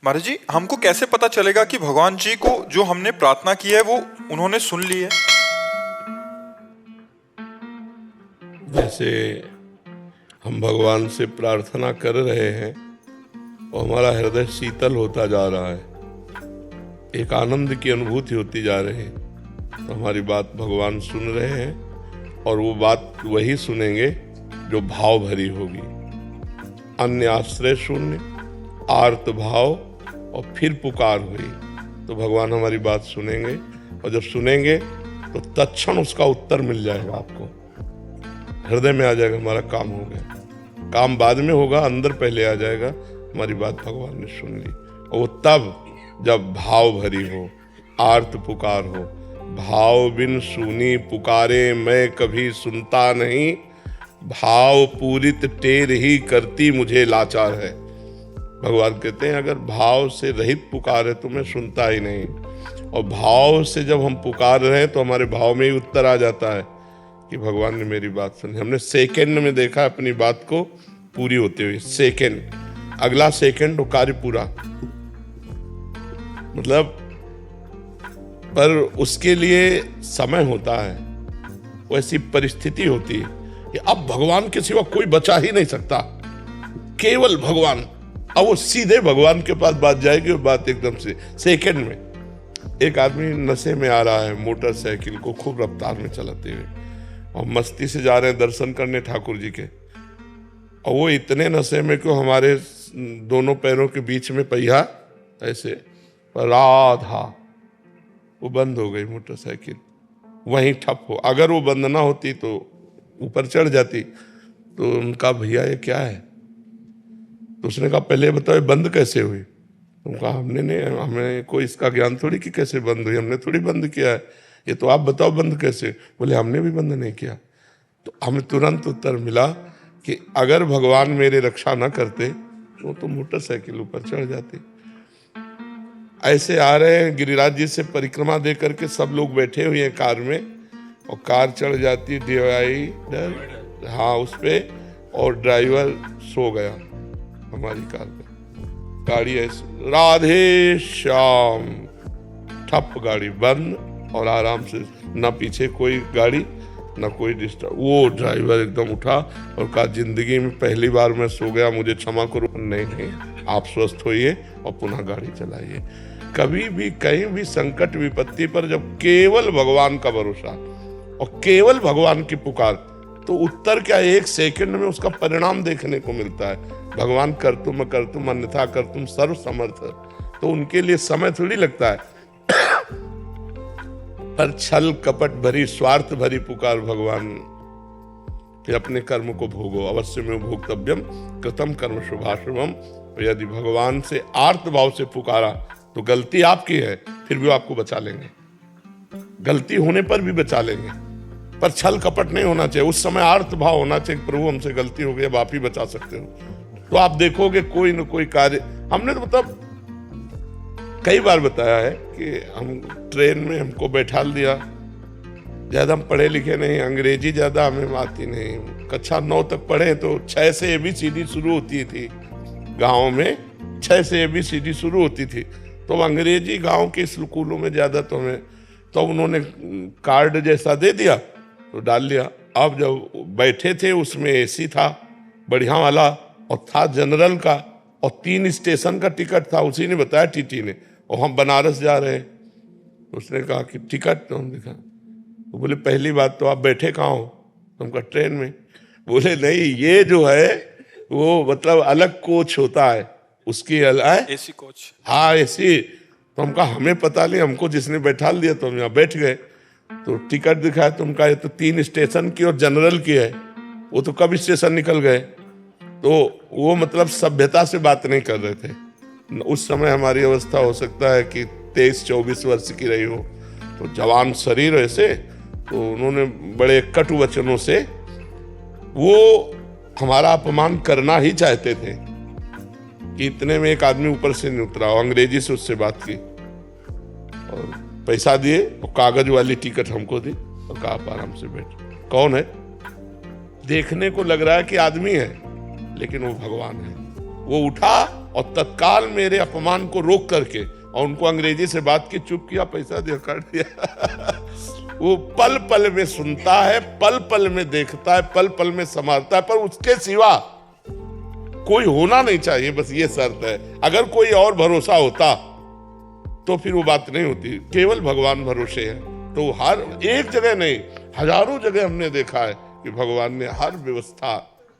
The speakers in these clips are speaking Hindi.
महाराज जी, हमको कैसे पता चलेगा कि भगवान जी को जो हमने प्रार्थना की है वो उन्होंने सुन ली है? जैसे हम भगवान से प्रार्थना कर रहे हैं और हमारा हृदय शीतल होता जा रहा है, एक आनंद की अनुभूति होती जा रही है, तो हमारी बात भगवान सुन रहे हैं और वो बात वही सुनेंगे जो भाव भरी होगी। अन्य आश्रय शून्य, आर्त भाव और फिर पुकार हुई तो भगवान हमारी बात सुनेंगे, और जब सुनेंगे तो तत्क्षण उसका उत्तर मिल जाएगा, आपको हृदय में आ जाएगा, हमारा काम हो गया। काम बाद में होगा, अंदर पहले आ जाएगा, हमारी बात भगवान ने सुन ली। और वो तब जब भाव भरी हो, आर्त पुकार हो। भाव बिन सुनी पुकारे मैं कभी सुनता नहीं, भाव पूरित टेर ही करती मुझे लाचार है। भगवान कहते हैं अगर भाव से रहित पुकार है तो मैं सुनता ही नहीं, और भाव से जब हम पुकार रहे हैं तो हमारे भाव में ही उत्तर आ जाता है कि भगवान ने मेरी बात सुनी। हमने सेकंड में देखा अपनी बात को पूरी होते हुए, सेकंड, अगला सेकंड वो कार्य पूरा, मतलब पर उसके लिए समय होता है, वैसी परिस्थिति होती है कि अब भगवान के सिवा कोई बचा ही नहीं सकता, केवल भगवान। अब वो सीधे भगवान के पास बात जाएगी, वो बात एकदम से सेकंड में। एक आदमी नशे में आ रहा है, मोटरसाइकिल को खूब रफ्तार में चलाते हुए, और मस्ती से जा रहे हैं दर्शन करने ठाकुर जी के, और वो इतने नशे में कि हमारे दोनों पैरों के बीच में पहिया ऐसे राधा, वो बंद हो गई मोटरसाइकिल, वहीं ठप हो। अगर वो बंद ना होती तो ऊपर चढ़ जाती। तो उनका भैया ये क्या है? तो उसने कहा पहले बताओ बंद कैसे हुई? उनका हमने नहीं, हमें कोई इसका ज्ञान थोड़ी कि कैसे बंद हुई, हमने थोड़ी बंद किया है, ये तो आप बताओ बंद कैसे? बोले हमने भी बंद नहीं किया। तो हमें तुरंत उत्तर मिला कि अगर भगवान मेरे रक्षा न करते तो मोटरसाइकिल ऊपर चढ़ जाती। ऐसे आ रहे हैं गिरिराज जी से परिक्रमा दे करके, सब लोग बैठे हुए हैं कार में, और कार चढ़ जाती डिवाइडर, हाँ उस पे, और ड्राइवर सो गया हमारी कार में। गाड़ी ऐसे राधे श्याम, ठप गाड़ी बंद, और आराम से, ना पीछे कोई गाड़ी ना कोई डिस्टर्ब। वो ड्राइवर एकदम उठा और कहा जिंदगी में पहली बार मैं सो गया, मुझे क्षमा करो। नहीं, आप स्वस्थ होइए और पुनः गाड़ी चलाइए। कभी भी कहीं भी संकट विपत्ति पर जब केवल भगवान का भरोसा और केवल भगवान की पुकार, तो उत्तर क्या, एक सेकंड में उसका परिणाम देखने को मिलता है। भगवान कर तुम अन्यथा कर तुम सर्व समर्थ, तो उनके लिए समय थोड़ी लगता है। पर छल कपट भरी, स्वार्थ भरी पुकार भगवान कि अपने कर्म को भोगो, अवश्य में भोक्तव्यम कृतम कर्म शुभाशुभम। यदि भगवान से आर्त भाव से पुकारा तो गलती आपकी है, फिर भी आपको बचा लेंगे, गलती होने पर भी बचा लेंगे, पर छल कपट नहीं होना चाहिए। उस समय आर्त भाव होना चाहिए, प्रभु हमसे गलती हो गई, अब आप ही बचा सकते हो। तो आप देखोगे कोई न कोई कार्य, हमने तो मतलब कई बार बताया है कि हम ट्रेन में हमको बैठा दिया, ज्यादा हम पढ़े लिखे नहीं, अंग्रेजी ज्यादा हमें आती नहीं, कक्षा 9 तक पढ़े तो 6 से ABCD शुरू होती थी, गाँव में 6 से ABCD शुरू होती थी, तो अंग्रेजी गांव के स्कूलों में ज्यादा तो हमें, तो उन्होंने कार्ड जैसा दे दिया तो डाल लिया। अब जब बैठे थे उसमें AC था बढ़िया वाला, और था जनरल का, और 3 स्टेशन का टिकट था, उसी ने बताया TT ने, और हम बनारस जा रहे हैं। उसने कहा कि टिकट, तो हम दिखा, तो बोले पहली बात तो आप बैठे कहाँ हो? तो हम कहा ट्रेन में। बोले नहीं, ये जो है वो मतलब अलग कोच होता है, उसकी अलग AC कोच, हाँ AC। तो हम कहा हमें पता नहीं, हमको जिसने बैठा दिया तो हम यहाँ बैठ गए। तो टिकट दिखाया, तुम कहा ये तो 3 स्टेशन की और जनरल की है। वो तो कब स्टेशन निकल गए, तो वो मतलब सभ्यता से बात नहीं कर रहे थे। उस समय हमारी अवस्था हो सकता है कि 23-24 वर्ष की रही हो, तो जवान शरीर ऐसे, तो उन्होंने बड़े कटु वचनों से वो हमारा अपमान करना ही चाहते थे कि इतने में एक आदमी ऊपर से नहीं उतरा, अंग्रेजी से उससे बात की और पैसा दिए और कागज वाली टिकट हमको दी और कहा आप आराम से बैठ। कौन है? देखने को लग रहा है कि आदमी है, लेकिन वो भगवान है। वो उठा और तत्काल मेरे अपमान को रोक करके और उनको अंग्रेजी से बात की, चुप किया, पैसा दिया, काट दिया। वो पल पल में सुनता है, पल पल में देखता है, पल पल में संभालता है, पर उसके सिवा कोई होना नहीं चाहिए, बस ये शर्त है। अगर कोई और भरोसा होता तो फिर वो बात नहीं होती। केवल भगवान भरोसे है। तो हर एक जगह नहीं, हजारों जगह हमने देखा है कि भगवान ने हर व्यवस्था,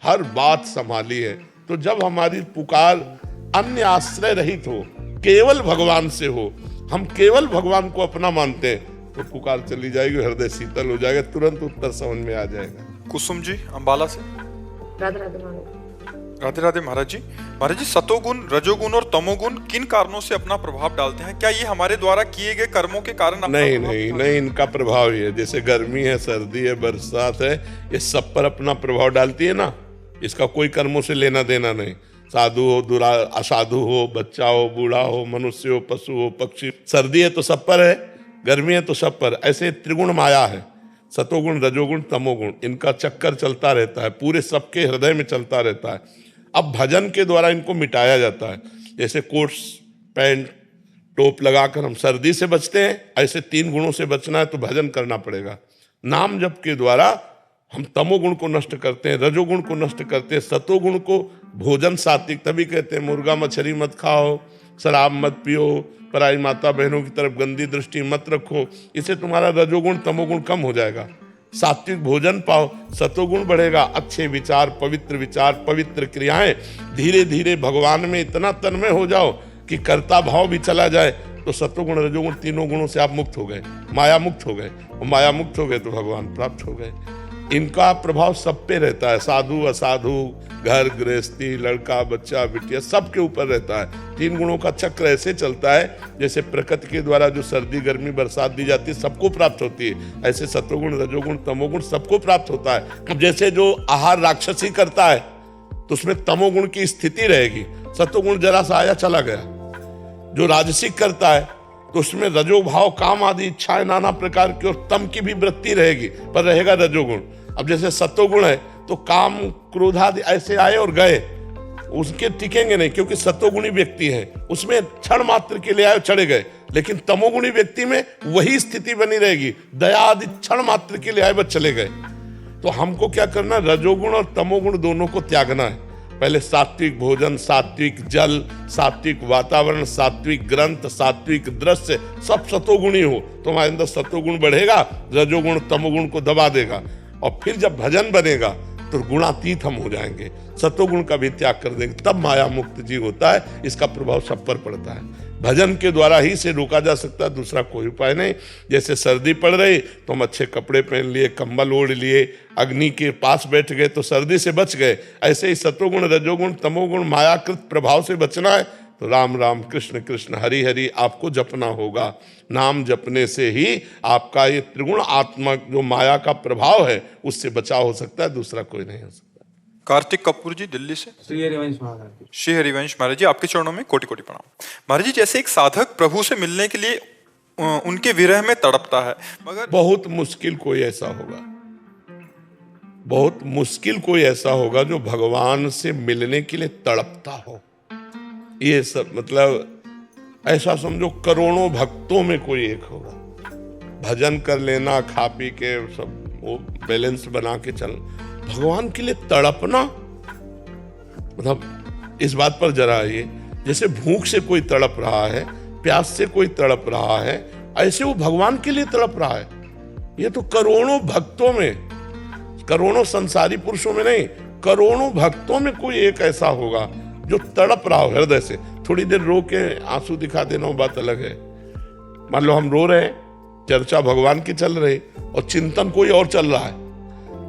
हर बात संभाली है। तो जब हमारी पुकार अन्य आश्रय रहित हो, केवल भगवान से हो, हम केवल भगवान को अपना मानते हैं, तो पुकार चली जाएगी, हृदय शीतल हो जाएगा, तुरंत उत्तर समझ में आ जाएगा। कुसुम जी अंबाला से। राधे राधे महाराज। राधे राधे महाराज जी। महाराज जी, सतोगुण, रजोगुण और तमोगुण किन कारणों से अपना प्रभाव डालते हैं? क्या ये हमारे द्वारा किए गए कर्मों के कारण अपना नहीं प्रभाव नहीं डालते नहीं, इनका प्रभाव ही है। जैसे गर्मी है, सर्दी है, बरसात है, ये सब पर अपना प्रभाव डालती है ना। इसका कोई कर्मों से लेना देना नहीं। साधु हो, दुरा असाधु हो, बच्चा हो, बूढ़ा हो, मनुष्य हो, पशु हो, पक्षी, सर्दी है तो सब पर है, गर्मी है तो सब पर। ऐसे त्रिगुण माया है, सतोगुण, रजोगुण, तमोगुण, इनका चक्कर चलता रहता है, पूरे सबके हृदय में चलता रहता है। अब भजन के द्वारा इनको मिटाया जाता है। जैसे कोट्स, पैंट, टोप लगाकर हम सर्दी से बचते हैं, ऐसे 3 गुणों से बचना है तो भजन करना पड़ेगा। नाम जप के द्वारा हम तमोगुण को नष्ट करते हैं, रजोगुण को नष्ट करते हैं, सतोगुण को, भोजन सात्विक, तभी कहते हैं मुर्गा मछली मत खाओ, शराब मत पियो, पराई माता बहनों की तरफ गंदी दृष्टि मत रखो। इससे तुम्हारा रजोगुण तमोगुण कम हो जाएगा। सात्विक भोजन पाओ, सतोगुण बढ़ेगा, अच्छे विचार, पवित्र क्रियाएं, धीरे धीरे भगवान में इतना तन्मय हो जाओ कि कर्ता भाव भी चला जाए, तो सतोगुण, रजोगुण, तीनों गुणों से आप मुक्त हो गए, माया मुक्त हो गए। और माया मुक्त हो गए तो भगवान प्राप्त हो गए। इनका प्रभाव सब पे रहता है, साधु असाधु, घर गृहस्थी, लड़का बच्चा बिटिया, सबके ऊपर रहता है। 3 गुणों का चक्र ऐसे चलता है, जैसे प्रकृति के द्वारा जो सर्दी गर्मी बरसात दी जाती है सबको प्राप्त होती है, ऐसे सतोगुण, रजोगुण, तमोगुण सबको प्राप्त होता है। अब जैसे जो आहार राक्षसी करता है तो उसमें तमोगुण की स्थिति रहेगी, सतोगुण जरा सा आया चला गया। जो राजसिक करता है तो उसमें रजोभाव, काम आदि इच्छाएं नाना प्रकार की, और तम की भी वृत्ति रहेगी, पर रहेगा रजोगुण। अब जैसे सतोगुण है तो काम, क्रोध आदि ऐसे आए और गए, उसके टिकेंगे नहीं, क्योंकि सतोगुणी व्यक्ति है, उसमें क्षण मात्र के लिए आए चढ़े गए। लेकिन तमोगुणी व्यक्ति में वही स्थिति बनी रहेगी, दया आदि क्षण मात्र के लिए आए बस चले गए। तो हमको क्या करना, रजोगुण और तमोगुण दोनों को त्यागना है। पहले सात्विक भोजन, सात्विक जल, सात्विक वातावरण, सात्विक ग्रंथ, सात्विक दृश्य, सब सतोगुणी हो तो हमारे अंदर सतोगुण बढ़ेगा, रजोगुण तमोगुण को दबा देगा। और फिर जब भजन बनेगा तो गुणातीत हम हो जाएंगे, सतोगुण का भी त्याग कर देंगे, तब माया मुक्त जीव होता है। इसका प्रभाव सब पर पड़ता है। भजन के द्वारा ही से रोका जा सकता है, दूसरा कोई उपाय नहीं। जैसे सर्दी पड़ रही तो हम अच्छे कपड़े पहन लिए, कंबल ओढ़ लिए, अग्नि के पास बैठ गए तो सर्दी से बच गए। ऐसे ही सतोगुण, रजोगुण, तमोगुण, मायाकृत प्रभाव से बचना है तो राम राम, कृष्ण कृष्ण, हरि हरि आपको जपना होगा। नाम जपने से ही आपका ये त्रिगुण आत्मक जो माया का प्रभाव है उससे बचाव हो सकता है, दूसरा कोई नहीं हो सकता। कार्तिक कपूर जी दिल्ली से। श्री हरिवंश महाराज। श्री हरिवंश महाराज जी, आपके चरणों में कोटि कोटि प्रणाम। महाराज जी, जैसे एक साधक प्रभु से मिलने के लिए उनके विरह में तड़पता है, मगर बहुत मुश्किल कोई ऐसा होगा, बहुत मुश्किल कोई ऐसा होगा जो भगवान से मिलने के लिए तड़पता हो। ये सब मतलब ऐसा समझो करोड़ों भक्तों में कोई एक होगा। भजन कर लेना, खा पी के सब वो बैलेंस बना के चल, भगवान के लिए तड़पना, मतलब इस बात पर जरा आइए, जैसे भूख से कोई तड़प रहा है, प्यास से कोई तड़प रहा है, ऐसे वो भगवान के लिए तड़प रहा है। ये तो करोड़ों भक्तों में, करोड़ों संसारी पुरुषों में नहीं, करोड़ों भक्तों में कोई एक ऐसा होगा जो तड़प रहा हो हृदय से। थोड़ी देर रो के आंसू दिखा देना वो बात अलग है। मान लो हम रो रहे हैं, चर्चा भगवान की चल रही और चिंतन कोई और चल रहा है,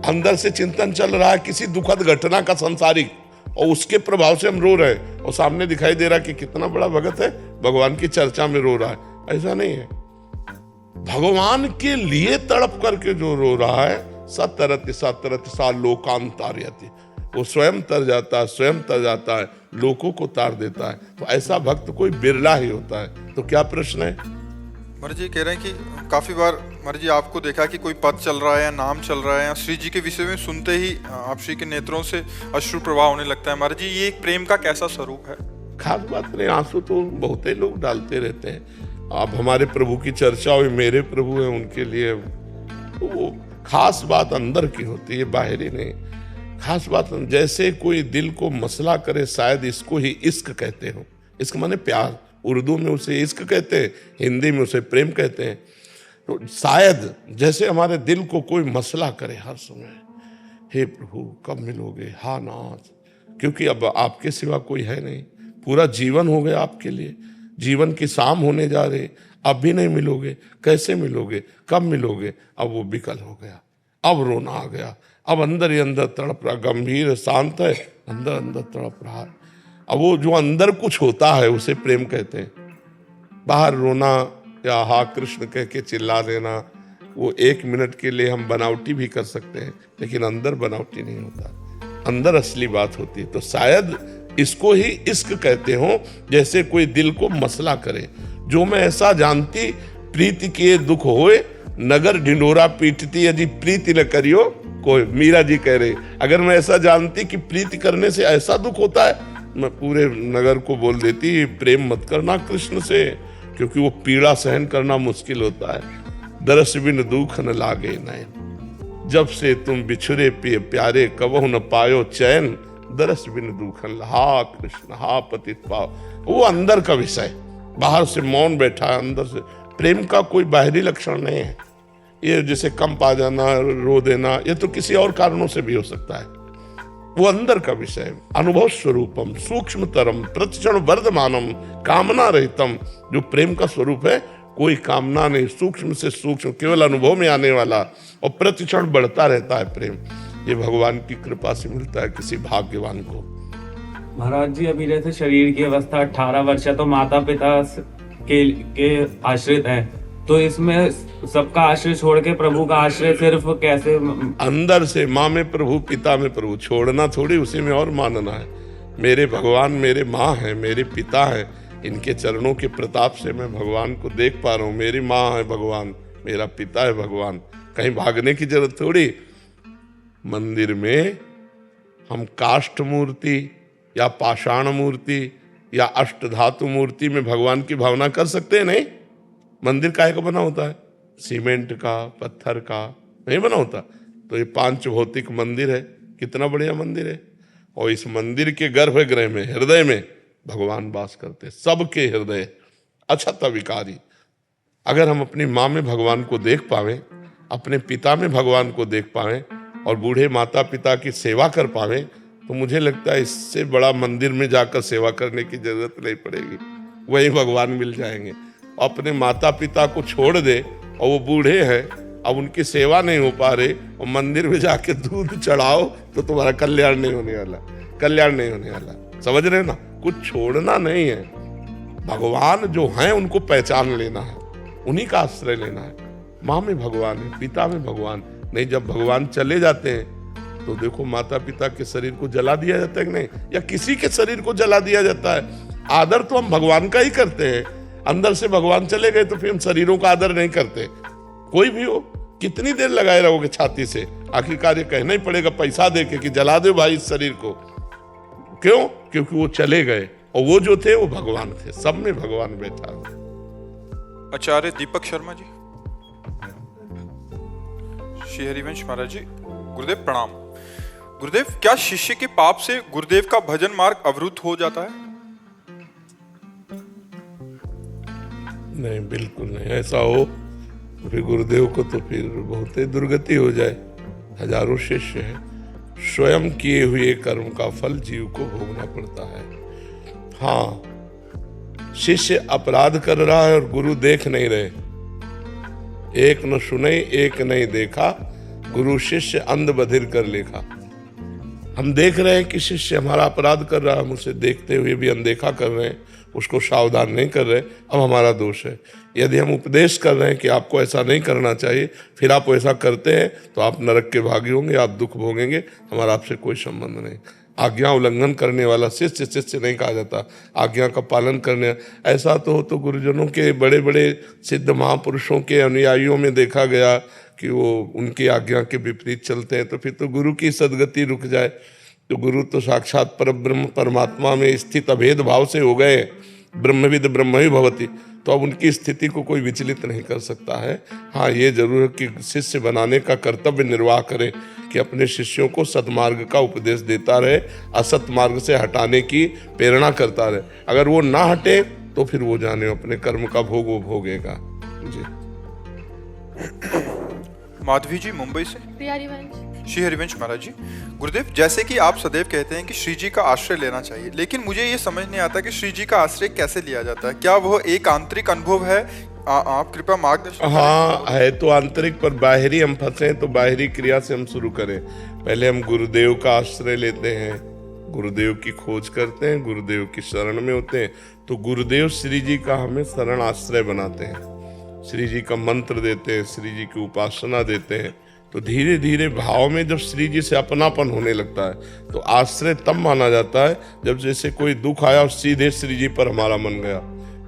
अंदर से चिंतन चल रहा है किसी दुखद घटना का संसारिक, और उसके प्रभाव से हम रो रहे हैं और सामने दिखाई दे रहा है कि कितना बड़ा भगत है, भगवान की चर्चा में रो रहा है। ऐसा नहीं है। भगवान के लिए तड़प करके जो रो रहा है, सतरति सा लोकांतार्यति, वो स्वयं तर जाता है, स्वयं तर जाता है, लोगों को तार देता है। तो ऐसा भक्त कोई बिरला ही होता है। तो क्या प्रश्न है? महाराज जी कह रहे हैं कि काफी बार महाराज जी आपको देखा कि कोई पद चल रहा है या नाम चल रहा है या श्री जी के विषय में सुनते ही आप श्री के नेत्रों से अश्रु प्रवाह होने लगता है। महाराज जी, ये एक प्रेम का कैसा स्वरूप है? खास बात नहीं, आंसू तो बहुत ही लोग डालते रहते हैं। अब हमारे प्रभु की चर्चा हुई, मेरे प्रभु हैं, उनके लिए तो वो खास बात अंदर की होती है, बाहरी नहीं। खास बात जैसे कोई दिल को मसला करे, शायद इसको ही इश्क कहते हो। इश्क माने प्यार, उर्दू में उसे इश्क कहते हैं, हिंदी में उसे प्रेम कहते हैं। तो शायद जैसे हमारे दिल को कोई मसला करे हर समय, हे प्रभु कब मिलोगे, हा नाथ, क्योंकि अब आपके सिवा कोई है नहीं, पूरा जीवन हो गया आपके लिए, जीवन की शाम होने जा रही, अब भी नहीं मिलोगे, कैसे मिलोगे, कब मिलोगे। अब वो विकल हो गया, अब रोना आ गया, अब अंदर ही अंदर तड़प रहा, गंभीर शांत है, अंदर अंदर तड़प रहा। अब वो जो अंदर कुछ होता है उसे प्रेम कहते हैं। बाहर रोना या हा कृष्ण कह के चिल्ला देना, वो 1 मिनट के लिए हम बनावटी भी कर सकते हैं, लेकिन अंदर बनावटी नहीं होता, अंदर असली बात होती है। तो शायद इसको ही इश्क कहते हो, जैसे कोई दिल को मसला करे। जो मैं ऐसा जानती प्रीति किए दुख होए, नगर ढिंडोरा पीटती यदि प्रीति न करियो कोई। मीरा जी कह रहे, अगर मैं ऐसा जानती कि प्रीति करने से ऐसा दुख होता है, मैं पूरे नगर को बोल देती प्रेम मत करना कृष्ण से, क्योंकि वो पीड़ा सहन करना मुश्किल होता है। दरस बिन दुख न लागे नैन, जब से तुम बिछुरे प्यारे कबहु न पायो चैन, दरस बिन दुखन, हा कृष्ण हा पतित पाव। वो अंदर का विषय, बाहर से मौन बैठा है, अंदर से प्रेम का कोई बाहरी लक्षण नहीं है। ये जैसे कंप आ जाना, रो देना, ये तो किसी और कारणों से भी हो सकता है। वो अंदर का विषय, अनुभव स्वरूपम सूक्ष्मतरम प्रतिक्षण वर्धमानम कामना रहितम। जो प्रेम का स्वरूप है, कोई कामना नहीं, सूक्ष्म से सूक्ष्म, केवल अनुभव में आने वाला, और प्रतिक्षण बढ़ता रहता है प्रेम। ये भगवान की कृपा से मिलता है किसी भाग्यवान को। महाराज जी, अभी जैसे शरीर की अवस्था 18 वर्ष है, तो माता पिता के आश्रित है, तो इसमें सबका आश्रय छोड़ के प्रभु का आश्रय सिर्फ कैसे? अंदर से माँ में प्रभु, पिता में प्रभु, छोड़ना थोड़ी, उसी में और मानना है। मेरे भगवान मेरे माँ हैं, मेरे पिता हैं, इनके चरणों के प्रताप से मैं भगवान को देख पा रहा हूँ। मेरी माँ है भगवान, मेरा पिता है भगवान, कहीं भागने की जरूरत थोड़ी। मंदिर में हम काष्ठ मूर्ति या पाषाण मूर्ति या अष्टधातु मूर्ति में भगवान की भावना कर सकते हैं? नहीं। मंदिर काहे का बना होता है? सीमेंट का, पत्थर का नहीं बना होता। तो ये 5 भौतिक मंदिर है, कितना बढ़िया मंदिर है। और इस मंदिर के गर्भगृह में, हृदय में भगवान वास करते, सबके हृदय अछत विकारी। अगर हम अपनी माँ में भगवान को देख पावें, अपने पिता में भगवान को देख पावें, और बूढ़े माता पिता की सेवा कर पावें, तो मुझे लगता है इससे बड़ा मंदिर में जाकर सेवा करने की जरूरत नहीं पड़ेगी, वहीं भगवान मिल जाएंगे। अपने माता पिता को छोड़ दे और वो बूढ़े हैं, अब उनकी सेवा नहीं हो पा रही, और मंदिर में जाके दूध चढ़ाओ तो तुम्हारा कल्याण नहीं होने वाला, कल्याण नहीं होने वाला। समझ रहे ना? कुछ छोड़ना नहीं है, भगवान जो हैं उनको पहचान लेना है, उन्हीं का आश्रय लेना है। माँ में भगवान है, पिता में भगवान नहीं। जब भगवान चले जाते हैं तो देखो, माता पिता के शरीर को जला दिया जाता है कि नहीं, या किसी के शरीर को जला दिया जाता है। आदर तो हम भगवान का ही करते हैं, अंदर से भगवान चले गए तो फिर हम शरीरों का आदर नहीं करते। कोई भी हो, कितनी देर लगाए रहोगे छाती से? आखिरकार ये कहना ही पड़ेगा पैसा दे के कि जला दो भाई इस शरीर को। क्यों? क्योंकि वो चले गए, और वो जो थे वो भगवान थे, सब में भगवान बैठा। आचार्य दीपक शर्मा जी, श्री हरिवंश महाराज जी, गुरुदेव प्रणाम। गुरुदेव, क्या शिष्य के पाप से गुरुदेव का भजन मार्ग अवरुद्ध हो जाता है? नहीं, बिल्कुल नहीं। ऐसा हो तो फिर गुरुदेव को तो फिर बहुत ही दुर्गति हो जाए। हजारों शिष्य हैं, स्वयं किए हुए कर्म का फल जीव को भोगना पड़ता है। हाँ, शिष्य अपराध कर रहा है और गुरु देख नहीं रहे। एक न सुने एक नहीं देखा, गुरु शिष्य अंध बधिर कर लेखा। हम देख रहे हैं कि शिष्य हमारा अपराध कर रहा है, हम उसे देखते हुए भी अनदेखा कर रहे हैं, उसको सावधान नहीं कर रहे, अब हमारा दोष है। यदि हम उपदेश कर रहे हैं कि आपको ऐसा नहीं करना चाहिए, फिर आप ऐसा करते हैं, तो आप नरक के भागी होंगे, आप दुख भोगेंगे, हमारा आपसे कोई संबंध नहीं। आज्ञा उल्लंघन करने वाला शिष्य शिष्य नहीं कहा जाता, आज्ञा का पालन करने। ऐसा तो हो तो गुरुजनों के, बड़े बड़े सिद्ध महापुरुषों के अनुयायियों में देखा गया कि वो उनकी आज्ञा के विपरीत चलते हैं, तो फिर तो गुरु की सदगति रुक जाए। तो गुरु तो साक्षात परब्रह्म परमात्मा में स्थित अभेद भाव से हो गए, ब्रह्मविद ब्रह्म ही भवति, तो अब उनकी स्थिति को कोई विचलित नहीं कर सकता है। हाँ, ये जरूर है कि शिष्य बनाने का कर्तव्य निर्वाह करे कि अपने शिष्यों को सतमार्ग का उपदेश देता रहे, असत मार्ग से हटाने की प्रेरणा करता रहे। अगर वो ना हटे तो फिर वो जाने अपने कर्म का भोग वो भोगेगा। जी। माधवी जी मुंबई से। प्रिया हरिवंश। श्री हरिवंश महाराज जी, गुरुदेव, जैसे कि आप सदैव कहते हैं कि श्री जी का आश्रय लेना चाहिए, लेकिन मुझे ये समझ नहीं आता कि श्री जी का आश्रय कैसे लिया जाता है। क्या वह एक आंतरिक अनुभव है? आप कृपया मार्गदर्शन। हाँ है तो आंतरिक, पर बाहरी हम फंसे तो बाहरी क्रिया से हम शुरू करें। पहले हम गुरुदेव का आश्रय लेते हैं, गुरुदेव की खोज करते हैं, गुरुदेव की शरण में होते हैं, तो गुरुदेव श्री जी का हमें शरण आश्रय बनाते हैं, श्री जी का मंत्र देते हैं, श्री जी की उपासना देते हैं। तो धीरे धीरे भाव में जब श्री जी से अपनापन होने लगता है तो आश्रय तब माना जाता है जब जैसे कोई दुख आया और सीधे श्री जी पर हमारा मन गया,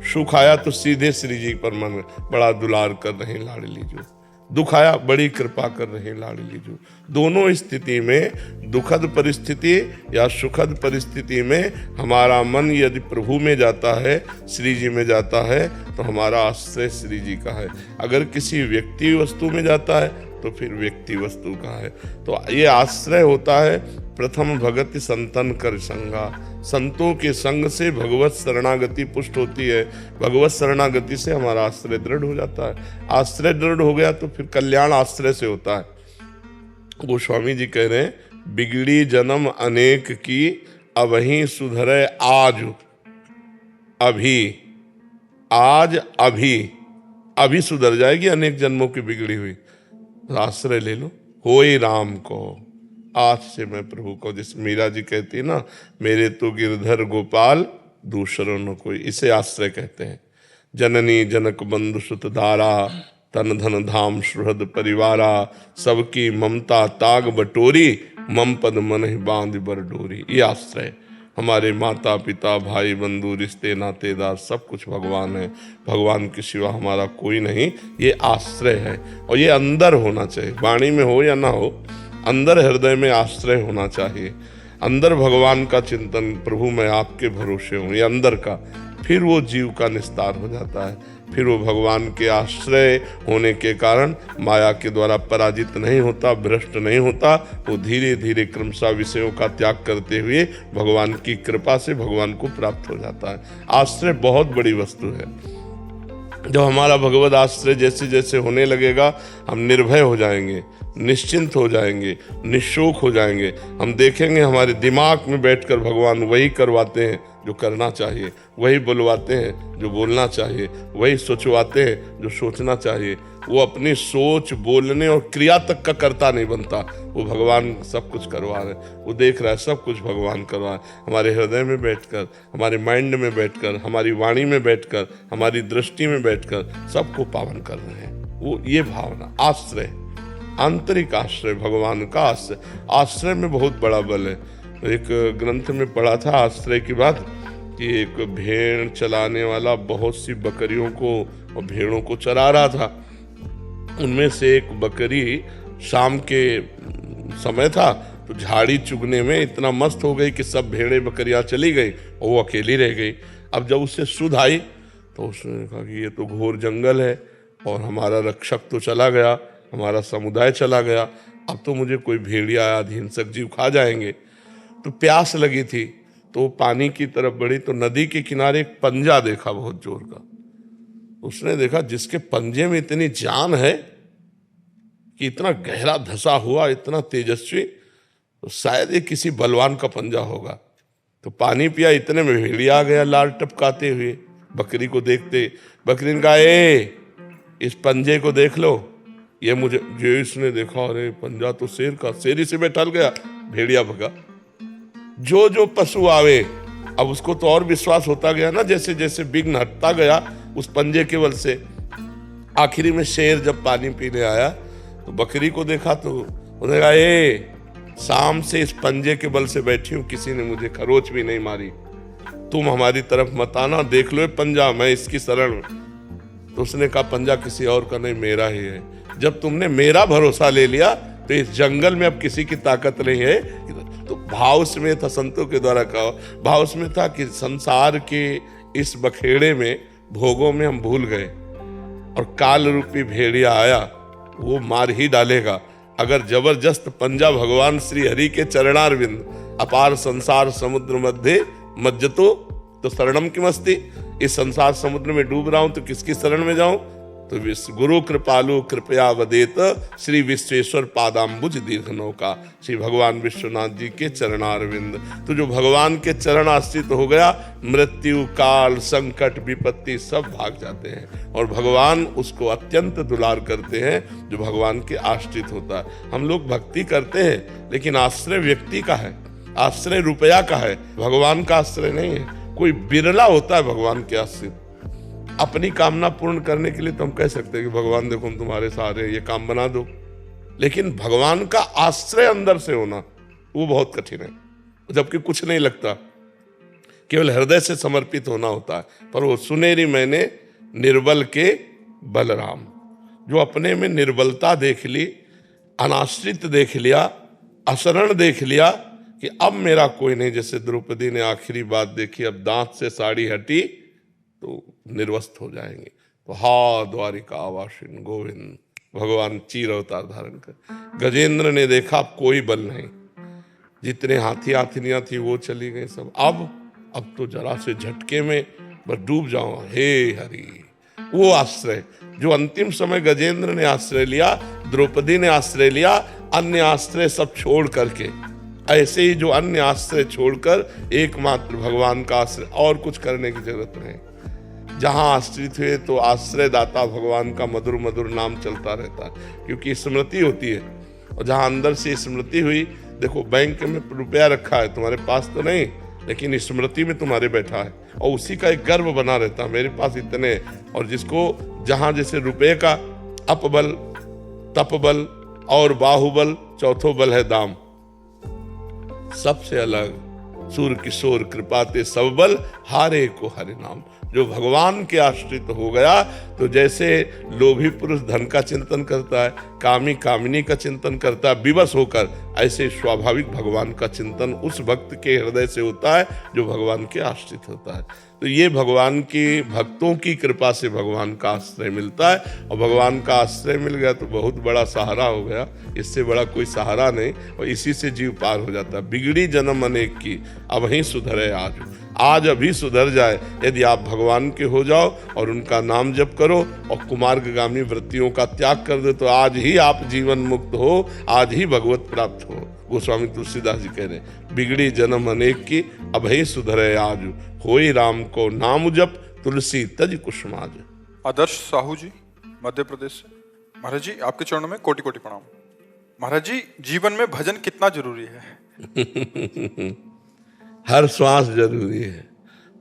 सुख आया तो सीधे श्री जी पर मन, बड़ा दुलार कर रहे लाडली जो, दुख आया बड़ी कृपा कर रहे लाडली जो। दोनों स्थिति में, दुखद परिस्थिति या सुखद परिस्थिति में, हमारा मन यदि प्रभु में जाता है, श्री जी में जाता है, तो हमारा आश्रय श्री जी का है। अगर किसी व्यक्ति वस्तु में जाता है तो फिर व्यक्ति वस्तु का है। तो ये आश्रय होता है प्रथम भगति संतन कर संगा, संतों के संग से भगवत शरणागति पुष्ट होती है, भगवत शरणागति से हमारा आश्रय दृढ़ हो जाता है। आश्रय दृढ़ हो गया तो फिर कल्याण आश्रय से होता है। गोस्वामी जी कह रहे हैं, बिगड़ी जन्म अनेक की अबहीं सुधरे आज अभी, आज अभी सुधर जाएगी अनेक जन्मों की बिगड़ी हुई। आश्रय ले लो, होए राम को, आज से मैं प्रभु को, जिस मीरा जी कहती है ना, मेरे तो गिरधर गोपाल दूसरों न कोई, इसे आश्रय कहते हैं। जननी जनक बंधु सुत दारा, तन धन धाम सुहृद परिवारा, सबकी ममता ताग बटोरी, मम पद मन ही बांध बर डोरी। ये आश्रय। हमारे माता पिता भाई बंधु रिश्ते नातेदार सब कुछ भगवान है, भगवान के सिवा हमारा कोई नहीं, ये आश्रय है। और ये अंदर होना चाहिए, वाणी में हो या ना हो, अंदर हृदय में आश्रय होना चाहिए। अंदर भगवान का चिंतन, प्रभु मैं आपके भरोसे हूँ, ये अंदर का, फिर वो जीव का निस्तार हो जाता है। फिर वो भगवान के आश्रय होने के कारण माया के द्वारा पराजित नहीं होता, भ्रष्ट नहीं होता। वो धीरे धीरे क्रमशः विषयों का त्याग करते हुए भगवान की कृपा से भगवान को प्राप्त हो जाता है। आश्रय बहुत बड़ी वस्तु है। जब हमारा भगवत आश्रय जैसे जैसे होने लगेगा, हम निर्भय हो जाएंगे, निश्चिंत हो जाएंगे, निशोक हो जाएंगे। हम देखेंगे हमारे दिमाग में बैठकर भगवान वही करवाते हैं जो करना चाहिए, वही बुलवाते हैं जो बोलना चाहिए, वही सोचवाते हैं जो सोचना चाहिए। वो अपनी सोच, बोलने और क्रिया तक का कर्ता नहीं बनता, वो भगवान सब कुछ करवा रहे, वो देख रहा है, सब कुछ भगवान करवा है। हमारे हृदय में बैठकर, हमारे माइंड में बैठकर, हमारी वाणी में बैठकर, हमारी दृष्टि में बैठकर सबको पावन कर रहे हैं। वो ये भावना आश्रय, आंतरिक आश्रय, भगवान का आश्रय। आश्रय में बहुत बड़ा बल है। एक ग्रंथ में पढ़ा था आश्रय की बात, कि एक भेड़ चलाने वाला बहुत सी बकरियों को और भेड़ों को चरा रहा था। उनमें से एक बकरी शाम के समय था तो झाड़ी चुगने में इतना मस्त हो गई कि सब भेड़ें बकरियां चली गई और वो अकेली रह गई। अब जब उससे सुध आई तो उसने कहा कि ये तो घोर जंगल है और हमारा रक्षक तो चला गया, हमारा समुदाय चला गया, अब तो मुझे कोई भेड़िया आदि हिंसक जीव खा जाएंगे। तो प्यास लगी थी तो पानी की तरफ बढ़ी तो नदी के किनारे एक पंजा देखा बहुत जोर का। उसने देखा जिसके पंजे में इतनी जान है कि इतना गहरा धसा हुआ, इतना तेजस्वी, तो शायद ये किसी बलवान का पंजा होगा। तो पानी पिया, इतने में भेड़िया आ गया लाल टपकाते हुए। बकरी को देखते बकरी ने कहा, ए इस पंजे को देख लो। ये मुझे जो इसने देखा, अरे पंजा तो शेर का, शेर से बैठल गया, भेड़िया भगा। जो जो पशु आवे, अब उसको तो और विश्वास होता गया ना, जैसे जैसे विघ्न हटता गया उस पंजे के बल से। आखिरी में शेर जब पानी पीने आया तो बकरी को देखा तो उन्होंने कहा, ए शाम से इस पंजे के बल से बैठी हूं, किसी ने मुझे खरोच भी नहीं मारी, तुम हमारी तरफ मत आना, देख लो पंजा, मैं इसकी शरण में। तो उसने कहा, पंजा किसी और का नहीं, मेरा ही है। जब तुमने मेरा भरोसा ले लिया तो इस जंगल में अब किसी की ताकत नहीं है। तो भाव में था, संतों के द्वारा कहा भाव में था कि संसार के इस बखेड़े में, भोगों में हम भूल गए और काल रूपी भेड़िया आया, वो मार ही डालेगा अगर जबरदस्त पंजा भगवान श्री हरि के चरणारविंद अपार संसार समुद्र मध्य मज्जतो तो शरणम किमस्ति। इस संसार समुद्र में डूब रहा हूं तो किसकी शरण में जाऊं? तो गुरु कृपालु कृपया वदेत श्री विश्वेश्वर पादाम्बुज दीर्घ नौका, श्री भगवान विश्वनाथ जी के चरणारविंद। तो जो भगवान के चरण आश्रित हो गया, मृत्यु काल संकट विपत्ति सब भाग जाते हैं और भगवान उसको अत्यंत दुलार करते हैं जो भगवान के आश्रित होता है। हम लोग भक्ति करते हैं लेकिन आश्रय व्यक्ति का है, आश्रय रुपया का है, भगवान का आश्रय नहीं है। कोई बिरला होता है भगवान के आश्रित। अपनी कामना पूर्ण करने के लिए तो हम कह सकते हैं कि भगवान देखो हम तुम्हारे सहारे, ये काम बना दो, लेकिन भगवान का आश्रय अंदर से होना वो बहुत कठिन है, जबकि कुछ नहीं लगता, केवल हृदय से समर्पित होना होता है। पर वो सुनेरी मैंने निर्बल के बलराम, जो अपने में निर्बलता देख ली, अनाश्रित देख लिया, अशरण देख लिया कि अब मेरा कोई नहीं। जैसे द्रौपदी ने आखिरी बात देखी, अब दांत से साड़ी हटी तो निर्वस्त हो जाएंगे। तो हा द्वारिका आवासिन गोविंद, भगवान चीर अवतार धारण कर। गजेंद्र ने देखा अब कोई बल नहीं, जितने हाथी हाथिनियां थी वो चली गई सब। अब तो जरा से झटके में बस डूब जाओ, हे हरि। वो आश्रय जो अंतिम समय गजेंद्र ने आश्रय लिया, द्रौपदी ने आश्रय लिया, अन्य आश्रय सब छोड़ करके, ऐसे ही जो अन्य आश्रय छोड़कर एकमात्र भगवान का आश्रय, और कुछ करने की जरूरत नहीं। जहां आश्रित हुए तो आश्रय दाता भगवान का मधुर मधुर नाम चलता रहता है, क्योंकि स्मृति होती है। और जहां अंदर से स्मृति हुई, देखो बैंक में रुपया रखा है, तुम्हारे पास तो नहीं, लेकिन स्मृति में तुम्हारे बैठा है और उसी का एक गर्व बना रहता है, मेरे पास इतने। और जिसको जहां जैसे रुपये का अपबल, तपबल और बाहुबल, चौथो बल है दाम, सबसे अलग सूर किशोर कृपाते सब बल हारे को हरि नाम। जो भगवान के आश्रित हो गया तो जैसे लोभी पुरुष धन का चिंतन करता है, कामी कामिनी का चिंतन करता है विवश होकर, ऐसे स्वाभाविक भगवान का चिंतन उस भक्त के हृदय से होता है जो भगवान के आश्रित होता है। तो ये भगवान के भक्तों की कृपा से भगवान का आश्रय मिलता है, और भगवान का आश्रय मिल गया तो बहुत बड़ा सहारा हो गया, इससे बड़ा कोई सहारा नहीं, और इसी से जीव पार हो जाता है। बिगड़ी जन्म अनेक की, अब ही सुधरे आज अभी सुधर जाए यदि आप भगवान के हो जाओ और उनका नाम जप करो और कुमार्गामी वृत्तियों का त्याग कर दो, तो आज ही आप जीवन मुक्त हो, आज ही भगवत प्राप्त हो। गोस्वामी तुलसीदास जी कह रहे, बिगड़ी जन्म अनेक की, अब ही सुधरे आज, होई राम को नाम जप, तुलसी तज कुसुमाज। आदर्श साहू जी, मध्य प्रदेश से। महाराज जी, आपके चरणों में कोटि कोटि प्रणाम। महाराज जी, जीवन में भजन कितना जरूरी है? हर श्वास जरूरी है।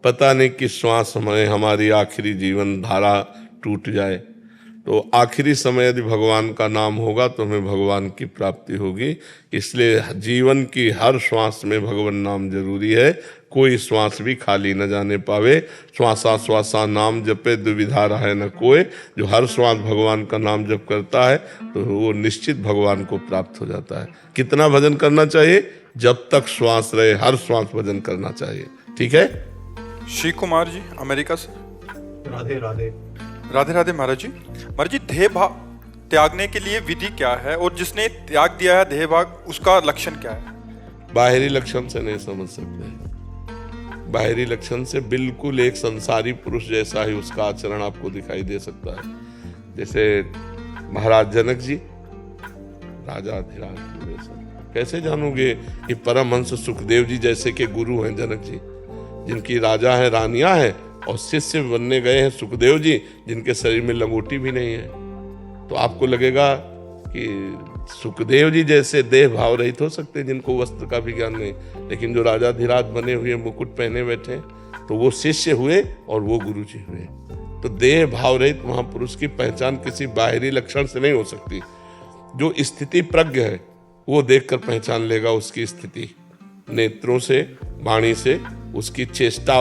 पता नहीं किस श्वास में हमारी आखिरी जीवन धारा टूट जाए, तो आखिरी समय यदि भगवान का नाम होगा तो हमें भगवान की प्राप्ति होगी। इसलिए जीवन की हर श्वास में भगवान नाम जरूरी है, कोई श्वास भी खाली न जाने पावे। श्वासा श्वासा नाम जपे दुविधा रहे न कोई। जो हर श्वास भगवान का नाम जप करता है तो वो निश्चित भगवान को प्राप्त हो जाता है। कितना भजन करना चाहिए? जब तक श्वास रहे हर श्वास भजन करना चाहिए। ठीक है। श्री कुमार जी, अमेरिका से। राधे राधे। राधे राधे महाराज जी। महाराज जी, देह भाव त्यागने के लिए विधि क्या है, और जिसने त्याग दिया है देह भाव, उसका लक्षण क्या है? बाहरी लक्षण से नहीं समझ सकते। बाहरी लक्षण से बिल्कुल एक संसारी पुरुष जैसा ही उसका आचरण आपको दिखाई दे सकता है। जैसे महाराज जनक जी, राजा अधिराज, कैसे जानोगे कि परमहंस सुखदेव जी जैसे के गुरु हैं जनक जी, जिनकी राजा है रानियां हैं, और शिष्य बनने गए हैं सुखदेव जी, जिनके शरीर में लंगोटी भी नहीं है। तो आपको लगेगा कि सुखदेव जी जैसे देह भाव रहित हो सकते, जिनको वस्त्र का भी ज्ञान नहीं, लेकिन जो राजा धीराज बने हुए मुकुट पहने बैठे, तो वो शिष्य हुए और वो गुरु जी हुए। तो देह भाव रहित महापुरुष की पहचान किसी बाहरी लक्षण से नहीं हो सकती। जो स्थिति प्रज्ञ है वो देखकर पहचान लेगा उसकी स्थिति, नेत्रों से, वाणी से उसकी चेष्टा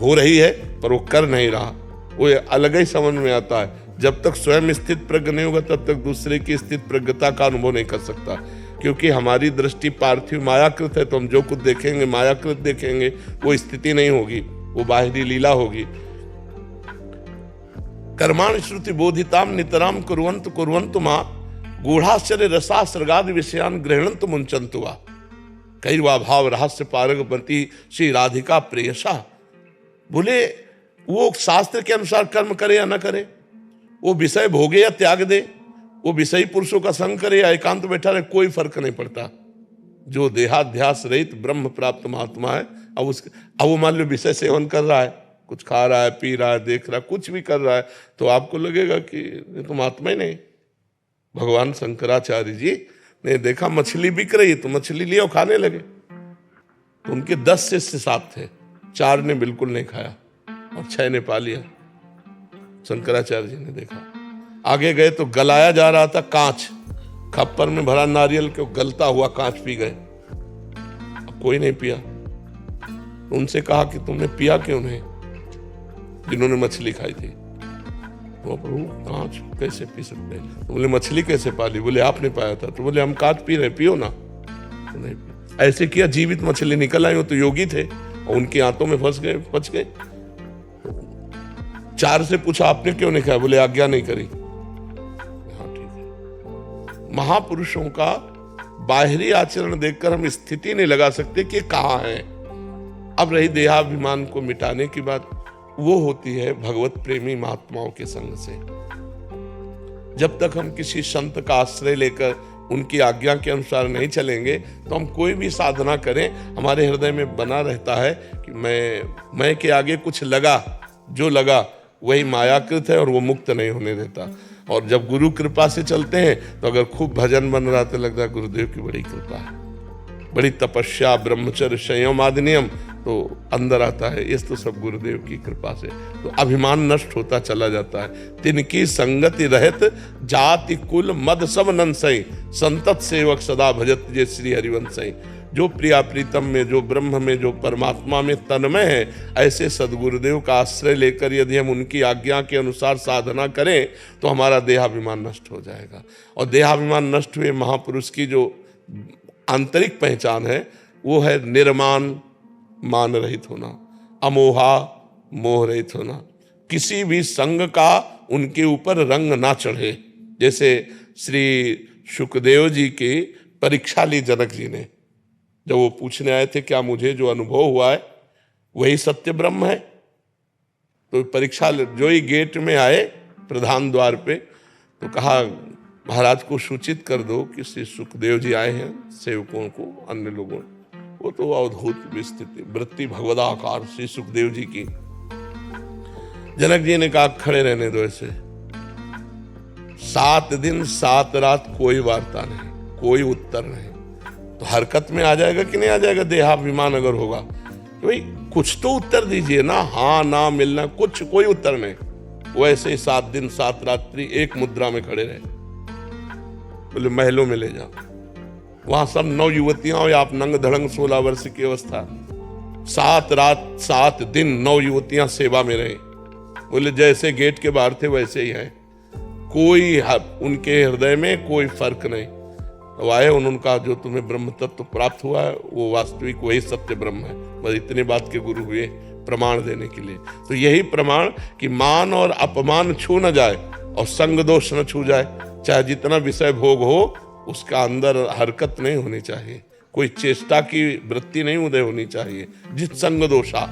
हो रही है पर वो कर नहीं रहा, वो अलग ही समझ में आता है। जब तक स्वयं स्थित प्रज्ञ नहीं होगा तब तक दूसरे की स्थित प्रज्ञता का अनुभव नहीं कर सकता। क्योंकि हमारी दृष्टि पार्थिव मायाकृत है, तो हम जो कुछ देखेंगे मायाकृत देखेंगे, वो स्थिति नहीं होगी, वो बाहरी लीला होगी। कर्माणि श्रुति बोधिताम नितराम कुर्वन्तु कुर्वन्तु मां गूढ़ाश्चर्य रसा सर्गादि विषयान गृह्णन्तु मुंचन्तु वा कई वा भाव रहस्य पारगमती श्री राधिका प्रेयसा। बोले वो शास्त्र के अनुसार कर्म करे या न करे, वो विषय भोगे या त्याग दे, वो विषयी पुरुषों का संग करे या एकांत बैठा रहे, कोई फर्क नहीं पड़ता। जो देहाध्यास रहित ब्रह्म प्राप्त महात्मा है, अब वो मान लो विषय सेवन कर रहा है, कुछ खा रहा है, पी रहा है, देख रहा है, कुछ भी कर रहा है, तो आपको लगेगा कि ये तो महात्मा ही नहीं। भगवान शंकराचार्य जी ने देखा मछली बिक रही तो मछली लिए और खाने लगे, तो उनके 10 शिष्य साथ थे, 4 ने बिल्कुल नहीं खाया और 6 ने पा लिया। शंकराचार्य जी ने देखा, आगे गए तो गलाया जा रहा था कांच, खप्पर में भरा नारियल के गलता हुआ कांच पी गए, अब कोई नहीं पिया। उनसे कहा कि तुमने पिया क्यों नहीं, जिन्होंने मछली खाई थी। तो प्रभु कांच कैसे पी सकते हैं? तो बोले मछली कैसे पाली? बोले आपने पाया था। तो बोले हम कांच पी रहे, पियो ना। तो नहीं पिया। ऐसे किया, जीवित मछली निकल आई, वो तो योगी थे और उनकी आंतों में फंस गए, बच गए। 4 से पूछा आपने क्यों नहीं खाया? बोले आज्ञा नहीं करी। हाँ ठीक है। महापुरुषों का बाहरी आचरण देखकर हम स्थिति नहीं लगा सकते कि कहाँ है। अब रही देहाभिमान को मिटाने की बात, वो होती है भगवत प्रेमी महात्माओं के संग से। जब तक हम किसी संत का आश्रय लेकर उनकी आज्ञा के अनुसार नहीं चलेंगे, तो हम कोई भी साधना करें, हमारे हृदय में बना रहता है कि मैं के आगे कुछ लगा, जो लगा वही मायाकृत है और वो मुक्त नहीं होने देता। और जब गुरु कृपा से चलते हैं, तो अगर खूब भजन बन रहा तो लगता है गुरुदेव की बड़ी कृपा है, बड़ी तपस्या, ब्रह्मचर्य, संयम आदि नियम तो अंदर आता है, ये तो सब गुरुदेव की कृपा से। तो अभिमान नष्ट होता चला जाता है। तिनकी संगति रहत जाति कुल मद सब नंसई, संतत सेवक सदा भजत जे श्री हरिवंशई। जो प्रिया प्रीतम में, जो ब्रह्म में, जो परमात्मा में तन्मय है, ऐसे सदगुरुदेव का आश्रय लेकर यदि हम उनकी आज्ञा के अनुसार साधना करें, तो हमारा देहाभिमान नष्ट हो जाएगा। और देहाभिमान नष्ट हुए महापुरुष की जो आंतरिक पहचान है, वो है निर्मान, मान रहित होना, अमोहा, मोह रहित होना, किसी भी संग का उनके ऊपर रंग ना चढ़े। जैसे श्री शुकदेव जी की परीक्षा ली जनक जी ने, जब वो पूछने आए थे क्या मुझे जो अनुभव हुआ है वही सत्य ब्रह्म है, तो परीक्षा जो ही गेट में आए प्रधान द्वार पे, तो कहा महाराज को सूचित कर दो कि श्री सुखदेव जी आए हैं, सेवकों को, अन्य लोगों। वो तो अद्भुत स्थिति, वृत्ति भगवदाकार श्री सुखदेव जी की। जनक जी ने कहा खड़े रहने दो ऐसे। 7 दिन 7 रात कोई वार्ता नहीं, कोई उत्तर नहीं, तो हरकत में आ जाएगा कि नहीं आ जाएगा? देहाभिमान अगर होगा तो भाई कुछ तो उत्तर दीजिए ना, हाँ ना मिलना, कुछ कोई उत्तर नहीं। वैसे ही 7 दिन 7 रात्रि एक मुद्रा में खड़े रहे। बोले महलों में ले जाओ, वहां सब 9 युवतियां और आप नंग धड़ंग 16 वर्ष की अवस्था। 7 रात 7 दिन 9 युवतियां सेवा में रहे। बोले जैसे गेट के बाहर थे वैसे ही हैं, कोई उनके हृदय में कोई फर्क नहीं। तो आए, उन्होंने कहा जो तुम्हें ब्रह्म तत्व प्राप्त हुआ है वो वास्तविक वही सत्य ब्रह्म है। बस इतने बात के गुरु हुए प्रमाण देने के लिए। तो यही प्रमाण कि मान और अपमान छू न जाए और संग दोष न छू जाए, चाहे जितना विषय भोग हो उसका अंदर हरकत नहीं होनी चाहिए, कोई चेष्टा की वृत्ति नहीं उदय होनी चाहिए। जित संग दोषा,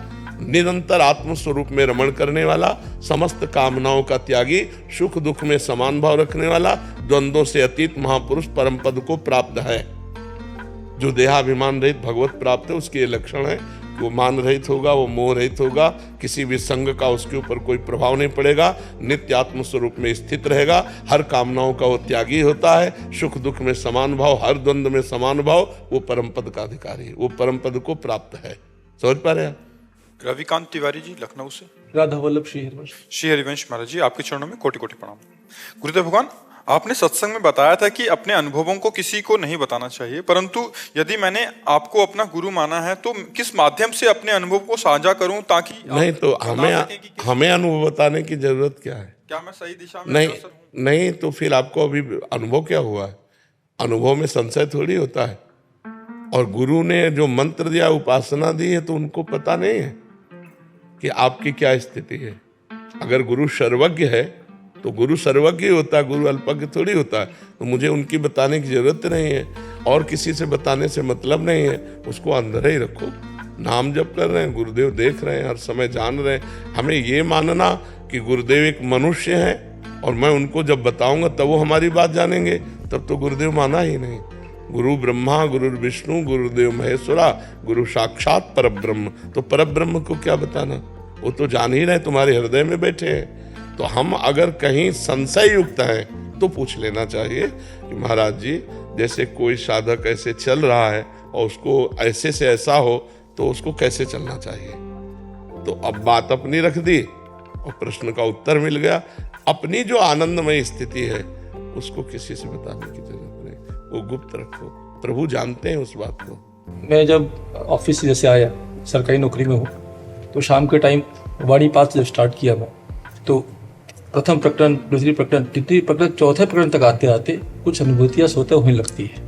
निरंतर आत्मस्वरूप में रमण करने वाला, समस्त कामनाओं का त्यागी, सुख दुख में समान भाव रखने वाला, द्वंद्वों से अतीत महापुरुष परम पद को प्राप्त है। जो देहाभिमान रहित भगवत प्राप्त है, उसके ये लक्षण है कि वो मान रहित होगा, वो मोह रहित होगा, किसी भी संग का उसके ऊपर कोई प्रभाव नहीं पड़ेगा, नित्य आत्म स्वरूप में स्थित रहेगा, हर कामनाओं का वो त्यागी होता है, सुख दुख में समान भाव, हर द्वंद्व में समान भाव, वो परम पद का अधिकारी है, वो परम पद को प्राप्त है। समझ पा रहे हैं? रविकांत तिवारी जी लखनऊ से। राधा वल्लभ श्री हरिवंश। श्री हरिवंश महाराज जी, आपके चरणों में कोटि कोटि प्रणाम। गुरुदेव भगवान, आपने सत्संग में बताया था कि अपने अनुभवों को किसी को नहीं बताना चाहिए, परंतु यदि मैंने आपको अपना गुरु माना है तो किस माध्यम से अपने अनुभव को साझा करूं ताकि नहीं, तो हमें अनुभव बताने की जरूरत क्या है? क्या मैं सही दिशा में नहीं, तो फिर आपको अभी अनुभव क्या हुआ है? अनुभव में संशय थोड़ी होता है। और गुरु ने जो मंत्र दिया, उपासना दी है, तो उनको पता नहीं है कि आपकी क्या स्थिति है। अगर गुरु सर्वज्ञ है तो गुरु सर्वज्ञ होता है, गुरु अल्पज्ञ थोड़ी होता है। तो मुझे उनकी बताने की जरूरत नहीं है, और किसी से बताने से मतलब नहीं है। उसको अंदर ही रखो, नाम जप कर रहे हैं, गुरुदेव देख रहे हैं, हर समय जान रहे हैं। हमें ये मानना कि गुरुदेव एक मनुष्य हैं और मैं उनको जब बताऊंगा तब वो हमारी बात जानेंगे, तब तो गुरुदेव माना ही नहीं। गुरु ब्रह्मा, गुरु विष्णु, गुरुदेव महेश्वरा, गुरु साक्षात परब्रह्म। तो परब्रह्म को क्या बताना, वो तो जान ही रहे, तुम्हारे हृदय में बैठे हैं। तो हम अगर कहीं संशय युक्त हैं तो पूछ लेना चाहिए कि महाराज जी, जैसे कोई साधक ऐसे चल रहा है और उसको ऐसे से ऐसा हो तो उसको कैसे चलना चाहिए। तो अब बात अपनी रख दी और प्रश्न का उत्तर मिल गया। अपनी जो आनंदमय स्थिति है उसको किसी से बताने की जरूरत नहीं, वो गुप्त रखो, प्रभु जानते हैं उस बात को। मैं जब ऑफिस से जैसे आया, सरकारी नौकरी में हूँ, तो शाम के टाइम वाणी पाठ जब स्टार्ट किया मैं, तो प्रथम प्रकरण, दूसरी प्रकरण, तृतीय प्रकरण, चौथे प्रकरण तक आते आते कुछ अनुभूतियाँ स्वतः होने लगती है।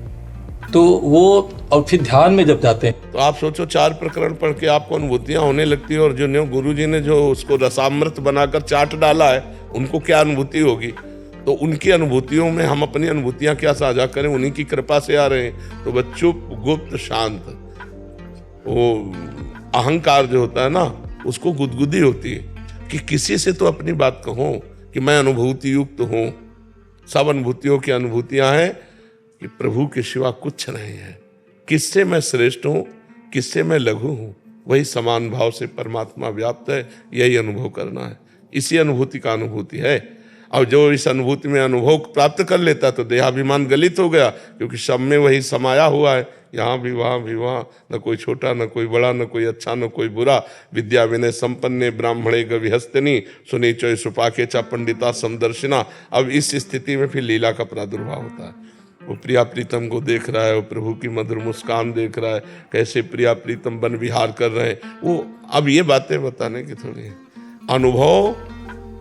तो वो, और फिर ध्यान में जब जाते हैं तो आप सोचो 4 प्रकरण पढ़ के आपको अनुभूतियां होने लगती है, और जो गुरु जी ने जो उसको रसामृत बनाकर चाट डाला है उनको क्या अनुभूति होगी। तो उनकी अनुभूतियों में हम अपनी अनुभूतियां क्या साझा करें, उन्हीं की कृपा से आ रहे हैं। तो बस चुप, गुप्त, शांत। वो अहंकार जो होता है ना, उसको गुदगुदी होती है कि किसी से तो अपनी बात कहो कि मैं अनुभूति युक्त हूँ। सब अनुभूतियों की अनुभूतियां हैं कि प्रभु के सिवा कुछ नहीं है। किससे मैं श्रेष्ठ हूँ, किससे मैं लघु हूँ, वही समान भाव से परमात्मा व्याप्त है। यही अनुभव करना है, इसी अनुभूति का अनुभूति है। और जो इस अनुभूति में अनुभव प्राप्त कर लेता तो देहाभिमान गलित हो गया, क्योंकि सब में वही समाया हुआ है। यहाँ भी वहाँ भी वहाँ, न कोई छोटा, न कोई बड़ा, न कोई अच्छा, न कोई बुरा। विद्या विनय संपन्ने ब्राह्मणे गविहस्तनी, सुनी चोय सुपाके चा पंडिता समदर्शिना। अब इस स्थिति में फिर लीला का प्रादुर्भाव होता है। वो प्रिया प्रीतम को देख रहा है, वो प्रभु की मधुर मुस्कान देख रहा है, कैसे प्रिया प्रीतम वन विहार कर रहे हैं। वो अब ये बातें बताने की थोड़ी है। अनुभव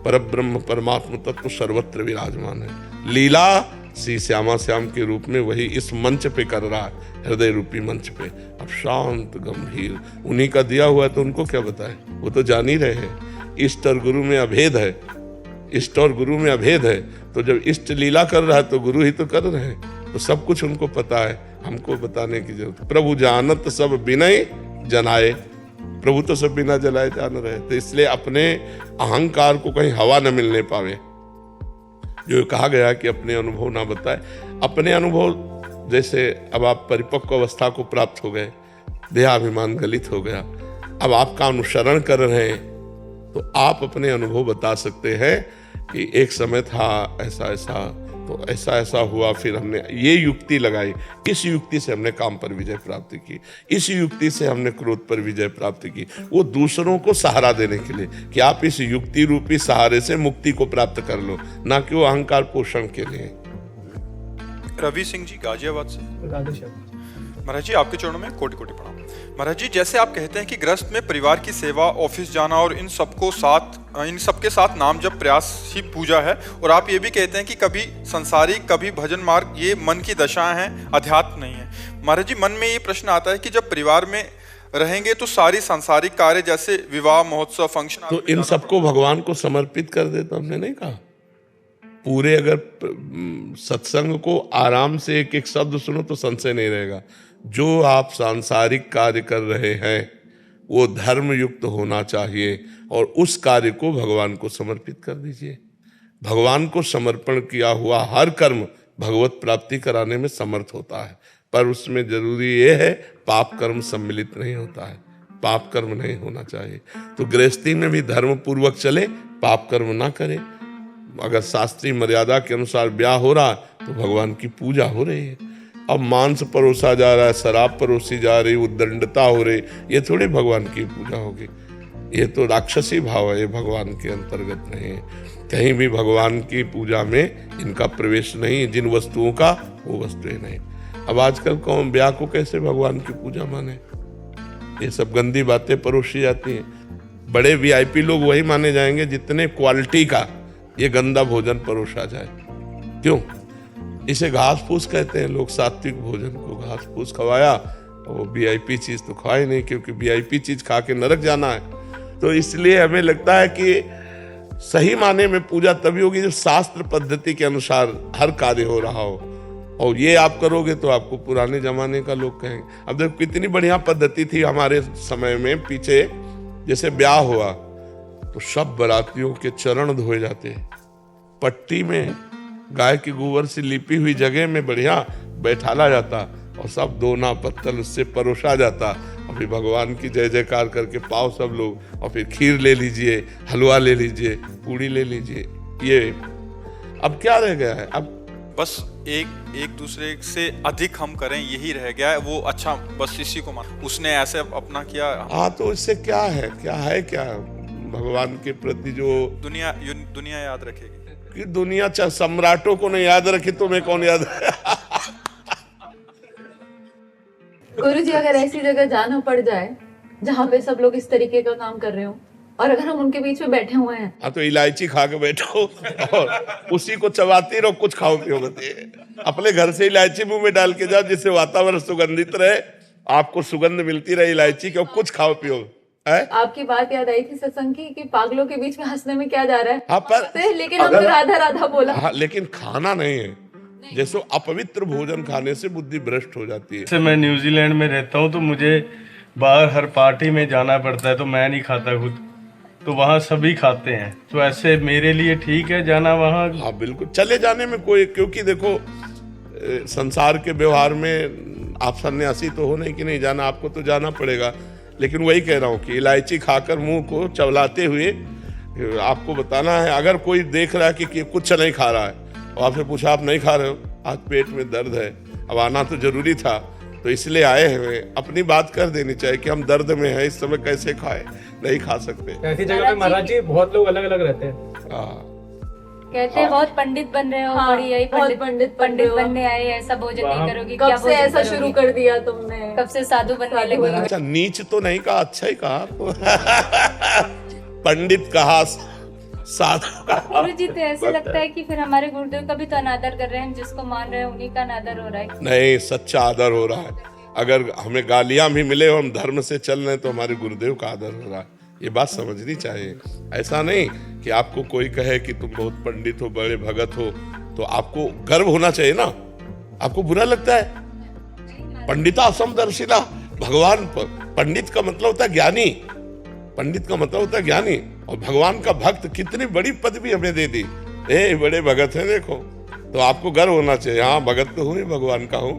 परब्रह्म परमात्मा तत्व सर्वत्र विराजमान है। लीला श्री श्यामा श्याम के रूप में वही इस मंच पे कर रहा है, हृदय रूपी मंच पे। अब शांत गंभीर, उन्हीं का दिया हुआ है तो उनको क्या बताएं, वो तो जान ही रहे हैं। इष्ट और गुरु में अभेद है, इष्ट और गुरु में अभेद है। तो जब इष्ट लीला कर रहा है तो गुरु ही तो कर रहे हैं, तो सब कुछ उनको पता है, हमको बताने की जरूरत। प्रभु जानत सब बिनय जनाए, प्रभु तो सब बिना जलाए जान रहे। तो इसलिए अपने अहंकार को कहीं हवा न मिलने पावे। जो कहा गया कि अपने अनुभव ना बताए, अपने अनुभव जैसे अब आप परिपक्व अवस्था को प्राप्त हो गए, देहाभिमान गलित हो गया, अब आपका अनुसरण कर रहे हैं, तो आप अपने अनुभव बता सकते हैं कि एक समय था ऐसा ऐसा, तो ऐसा ऐसा हुआ, फिर हमने ये युक्ति लगाई, इस युक्ति से हमने काम पर विजय प्राप्त की, इस युक्ति से हमने क्रोध पर विजय प्राप्त की। वो दूसरों को सहारा देने के लिए कि आप इस युक्ति रूपी सहारे से मुक्ति को प्राप्त कर लो, ना कि वो अहंकार पोषण के लिए। रवि सिंह जी गाजियाबाद से। महाराज जी, आपके चरणों में कोटि कोटि प्रणाम। महाराज जी, जैसे आप कहते हैं कि गृहस्थ में परिवार की सेवा, ऑफिस जाना और इन सबके साथ नाम जप प्रयास ही पूजा है, और आप ये भी कहते हैं कि कभी संसारिक कभी भजन मार्ग, ये मन की दशाएं हैं, अध्यात्म नहीं है। महाराज जी, मन में ये प्रश्न आता है कि जब परिवार में रहेंगे तो सारी सांसारिक कार्य जैसे विवाह, महोत्सव, फंक्शन, तो इन सबको भगवान को समर्पित कर दे। तो हमने नहीं कहा पूरे, अगर सत्संग को आराम से एक एक शब्द सुनो तो संशय नहीं रहेगा। जो आप सांसारिक कार्य कर रहे हैं वो धर्म युक्त होना चाहिए, और उस कार्य को भगवान को समर्पित कर दीजिए। भगवान को समर्पण किया हुआ हर कर्म भगवत प्राप्ति कराने में समर्थ होता है, पर उसमें जरूरी ये है पाप कर्म सम्मिलित नहीं होता है, पाप कर्म नहीं होना चाहिए। तो गृहस्थी में भी धर्म पूर्वक चले, पाप कर्म ना करे। अगर शास्त्रीय मर्यादा के अनुसार ब्याह हो रहा तो भगवान की पूजा हो रही है। अब मांस परोसा जा रहा है, शराब परोसी जा रही, उद्दंडता हो रही, ये थोड़ी भगवान की पूजा होगी। ये तो राक्षसी भाव है, ये भगवान के अंतर्गत नहीं है। कहीं भी भगवान की पूजा में इनका प्रवेश नहीं है। जिन वस्तुओं का वो वस्तुएं नहीं। अब आजकल कौन ब्याह को कैसे भगवान की पूजा माने, ये सब गंदी बातें परोसी जाती हैं। बड़े वीआईपी लोग वही माने जाएंगे जितने क्वालिटी का ये गंदा भोजन परोसा जाए। क्यों? इसे घास फूस कहते हैं लोग, सात्विक भोजन को घास फूस खवाया। वो वीआईपी चीज तो खाए नहीं, क्योंकि वीआईपी चीज खा के नरक जाना है। तो इसलिए हमें लगता है कि सही माने में पूजा तभी होगी जब शास्त्र पद्धति के अनुसार हर कार्य हो रहा हो। और ये आप करोगे तो आपको पुराने जमाने का लोग कहेंगे। अब देखो कितनी बढ़िया पद्धति थी हमारे समय में पीछे, जैसे ब्याह हुआ तो सब बारातियों के चरण धोए जाते, पट्टी में गाय के गोबर से लिपी हुई जगह में बढ़िया बैठाला जाता और सब दोना पत्तल उससे परोसा जाता। और फिर भगवान की जय जयकार करके पाओ सब लोग, और फिर खीर ले लीजिए, हलवा ले लीजिए, पूड़ी ले लीजिए। ये अब क्या रह गया है? अब बस एक दूसरे से अधिक हम करें यही रह गया है। वो अच्छा बस इसी को मान, उसने ऐसे अपना किया। हाँ, तो इससे क्या है क्या भगवान के प्रति जो दुनिया याद रखेगी कि दुनिया चाहे सम्राटों को नहीं याद रखे तो मैं कौन याद रखे? गुरुजी, अगर ऐसी जगह जाना पड़ जाए जहाँ पे सब लोग इस तरीके का काम कर रहे हो और अगर हम उनके बीच में बैठे हुए हैं, हाँ तो इलायची खा के बैठो और उसी को चबाती रहो, कुछ खाओ पियो। बताइए, अपने घर से इलायची मुंह में डाल के जाओ जिससे वातावरण सुगंधित रहे, आपको सुगंध मिलती रहे इलायची की, और कुछ खाओ पियो। आपकी बात याद आई थी सत्संग की कि पागलों के बीच में हंसने में क्या जा रहा है। हाँ, पर लेकिन हम तो राधा राधा बोला। हाँ, लेकिन खाना नहीं है। जैसे अपवित्र भोजन खाने से बुद्धि भ्रष्ट हो जाती है। जैसे मैं न्यूजीलैंड में रहता हूँ तो मुझे बाहर हर पार्टी में जाना पड़ता है, तो मैं नहीं खाता खुद, तो वहाँ सभी खाते हैं। तो ऐसे मेरे लिए ठीक है जाना वहाँ? हाँ बिल्कुल, चले जाने में कोई, क्योंकि देखो संसार के व्यवहार में आप सन्यासी तो हो नहीं कि नहीं जाना, आपको तो जाना पड़ेगा। लेकिन वही कह रहा हूँ कि इलायची खाकर मुंह को चबलाते हुए आपको बताना है। अगर कोई देख रहा है कि कुछ नहीं खा रहा है और आपसे पूछा आप नहीं खा रहे हो, आज पेट में दर्द है, अब आना तो जरूरी था तो इसलिए आए हैं, अपनी बात कर देनी चाहिए कि हम दर्द में हैं, इस समय कैसे खाए, नहीं खा सकते। ऐसी जगह पे महाराज जी बहुत लोग अलग अलग रहते हैं। हाँ, कहते हैं बहुत पंडित बन रहे हो, हाँ, बड़ी यही बहुत पंडित बनने आए, ऐसा भोजन नहीं करोगी, कब क्या से भोजन ऐसा करोगी? शुरू कर दिया तुमने, कब से साधु बनने लगे? अच्छा नीच तो नहीं कहा, अच्छा ही कहा पंडित कहा, साधु कहा। गुरु जी, तो ऐसे लगता है कि फिर हमारे गुरुदेव का भी तो अनादर कर रहे हैं, हम जिसको मान रहे हैं उन्हीं का अनादर हो रहा है। नहीं, सच्चा आदर हो रहा है। अगर हमें गालियां भी मिले और हम धर्म से चल रहे हैं तो हमारे गुरुदेव का आदर हो रहा है। ये बात समझनी चाहिए। ऐसा नहीं कि आपको कोई कहे कि तुम बहुत पंडित हो, बड़े भगत हो, तो आपको गर्व होना चाहिए ना। आपको बुरा लगता है? पंडिता असमदर्शिता, भगवान पंडित का मतलब होता है ज्ञानी, पंडित का मतलब होता है ज्ञानी, और भगवान का भक्त। कितनी बड़ी पदवी हमें दे दी, ए बड़े भगत हैं देखो, तो आपको गर्व होना चाहिए। हाँ, भगत तो हुए, भगवान का हूं।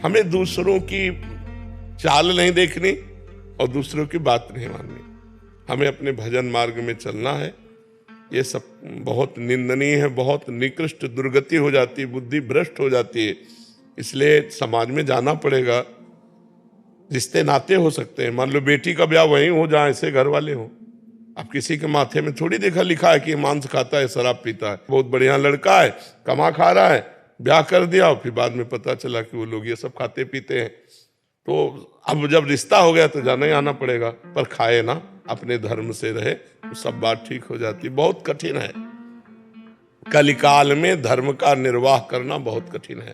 हमें दूसरों की चाल नहीं देखनी और दूसरों की बात नहीं माननी, हमें अपने भजन मार्ग में चलना है। ये सब बहुत निंदनीय है, बहुत निकृष्ट दुर्गति हो जाती है, बुद्धि भ्रष्ट हो जाती है। इसलिए समाज में जाना पड़ेगा। रिश्ते नाते हो सकते हैं, मान लो बेटी का ब्याह वहीं हो जहाँ ऐसे घर वाले हो। अब किसी के माथे में थोड़ी देखा लिखा है कि मांस खाता है, शराब पीता है। बहुत बढ़िया लड़का है, कमा खा रहा है, ब्याह कर दिया और फिर बाद में पता चला कि वो लोग ये सब खाते पीते हैं। तो अब जब रिश्ता हो गया तो जाना ही आना पड़ेगा, पर खाए ना, अपने धर्म से रहे तो सब बात ठीक हो जाती। बहुत कठिन है, कलिकाल में धर्म का निर्वाह करना बहुत कठिन है।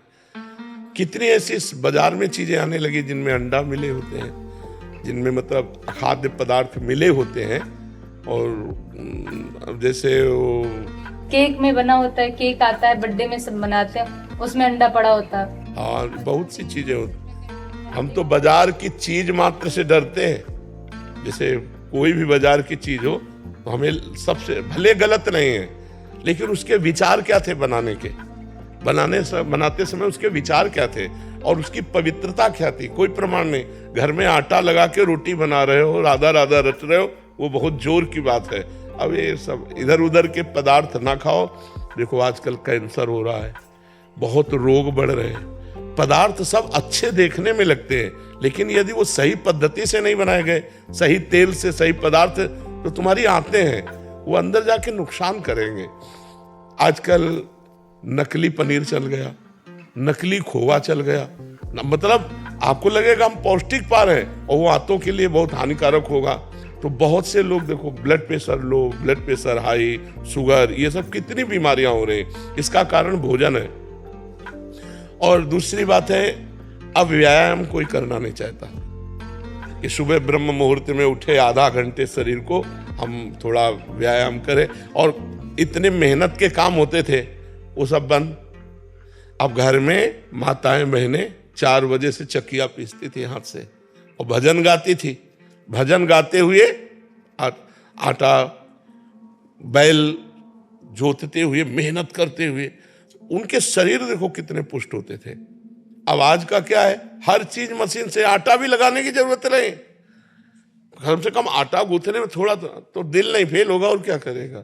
कितनी ऐसी बाजार में चीजें आने लगी जिनमें अंडा मिले होते हैं, जिनमें मतलब खाद्य पदार्थ मिले होते हैं। और जैसे वो केक में बना होता है, केक आता है बर्थडे में सब बनाते हैं, उसमें अंडा पड़ा होता है। हाँ, बहुत सी चीजें होती। हम तो बाजार की चीज मात्र से डरते हैं। जैसे कोई भी बाजार की चीज हो तो हमें सबसे, भले गलत नहीं है, लेकिन उसके विचार क्या थे बनाने के, बनाते समय उसके विचार क्या थे और उसकी पवित्रता क्या थी, कोई प्रमाण नहीं। घर में आटा लगा के रोटी बना रहे हो, राधा राधा रच रहे हो, वो बहुत जोर की बात है। अब ये सब इधर उधर के पदार्थ ना खाओ। देखो आजकल कैंसर हो रहा है, बहुत रोग बढ़ रहे हैं। पदार्थ सब अच्छे देखने में लगते हैं, लेकिन यदि वो सही पद्धति से नहीं बनाए गए, सही तेल से, सही पदार्थ, तो तुम्हारी आंतें हैं वो अंदर जाके नुकसान करेंगे। आजकल नकली पनीर चल गया, नकली खोवा चल गया, मतलब आपको लगेगा हम पौष्टिक पा रहे हैं और वो आंतों के लिए बहुत हानिकारक होगा। तो बहुत से लोग देखो, blood pressure low, blood pressure high, sugar, ये सब कितनी बीमारियां हो रही हैं। इसका कारण भोजन है। और दूसरी बात है, अब व्यायाम कोई करना नहीं चाहता कि सुबह ब्रह्म मुहूर्त में उठे, आधा घंटे शरीर को हम थोड़ा व्यायाम करें। और इतने मेहनत के काम होते थे वो सब बंद। अब घर में माताएं बहनें 4 बजे से चक्किया पीसती थी हाथ से और भजन गाती थी। भजन गाते हुए आटा बैल जोतते हुए, मेहनत करते हुए उनके शरीर देखो कितने पुष्ट होते थे। अब आज का क्या है, हर चीज मशीन से, आटा भी लगाने की जरूरत नहीं। कम से कम आटा गूंथने में थोड़ा तो दिल नहीं फेल होगा और क्या करेगा।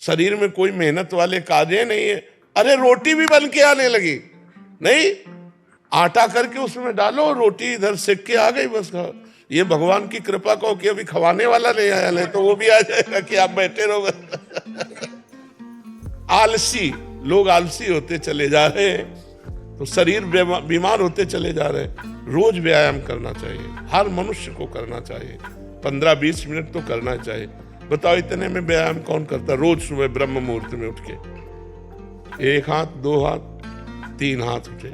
शरीर में कोई मेहनत वाले कार्य नहीं है। अरे रोटी भी बन के आने लगी, नहीं आटा करके उसमें डालो, रोटी इधर सेक के आ गई, बस खाओ। ये भगवान की कृपा कहो कि अभी खवाने वाला नहीं आया, नहीं तो वो भी आ जाएगा कि आप बैठे रहोगे। आलसी लोग आलसी होते चले जा रहे हैं, तो शरीर बीमार होते चले जा रहे हैं। रोज व्यायाम करना चाहिए, हर मनुष्य को करना चाहिए। 15-20 मिनट तो करना चाहिए। बताओ इतने में व्यायाम कौन करता? रोज सुबह ब्रह्म मुहूर्त में उठ के 1 हाथ 2 हाथ 3 हाथ उठे।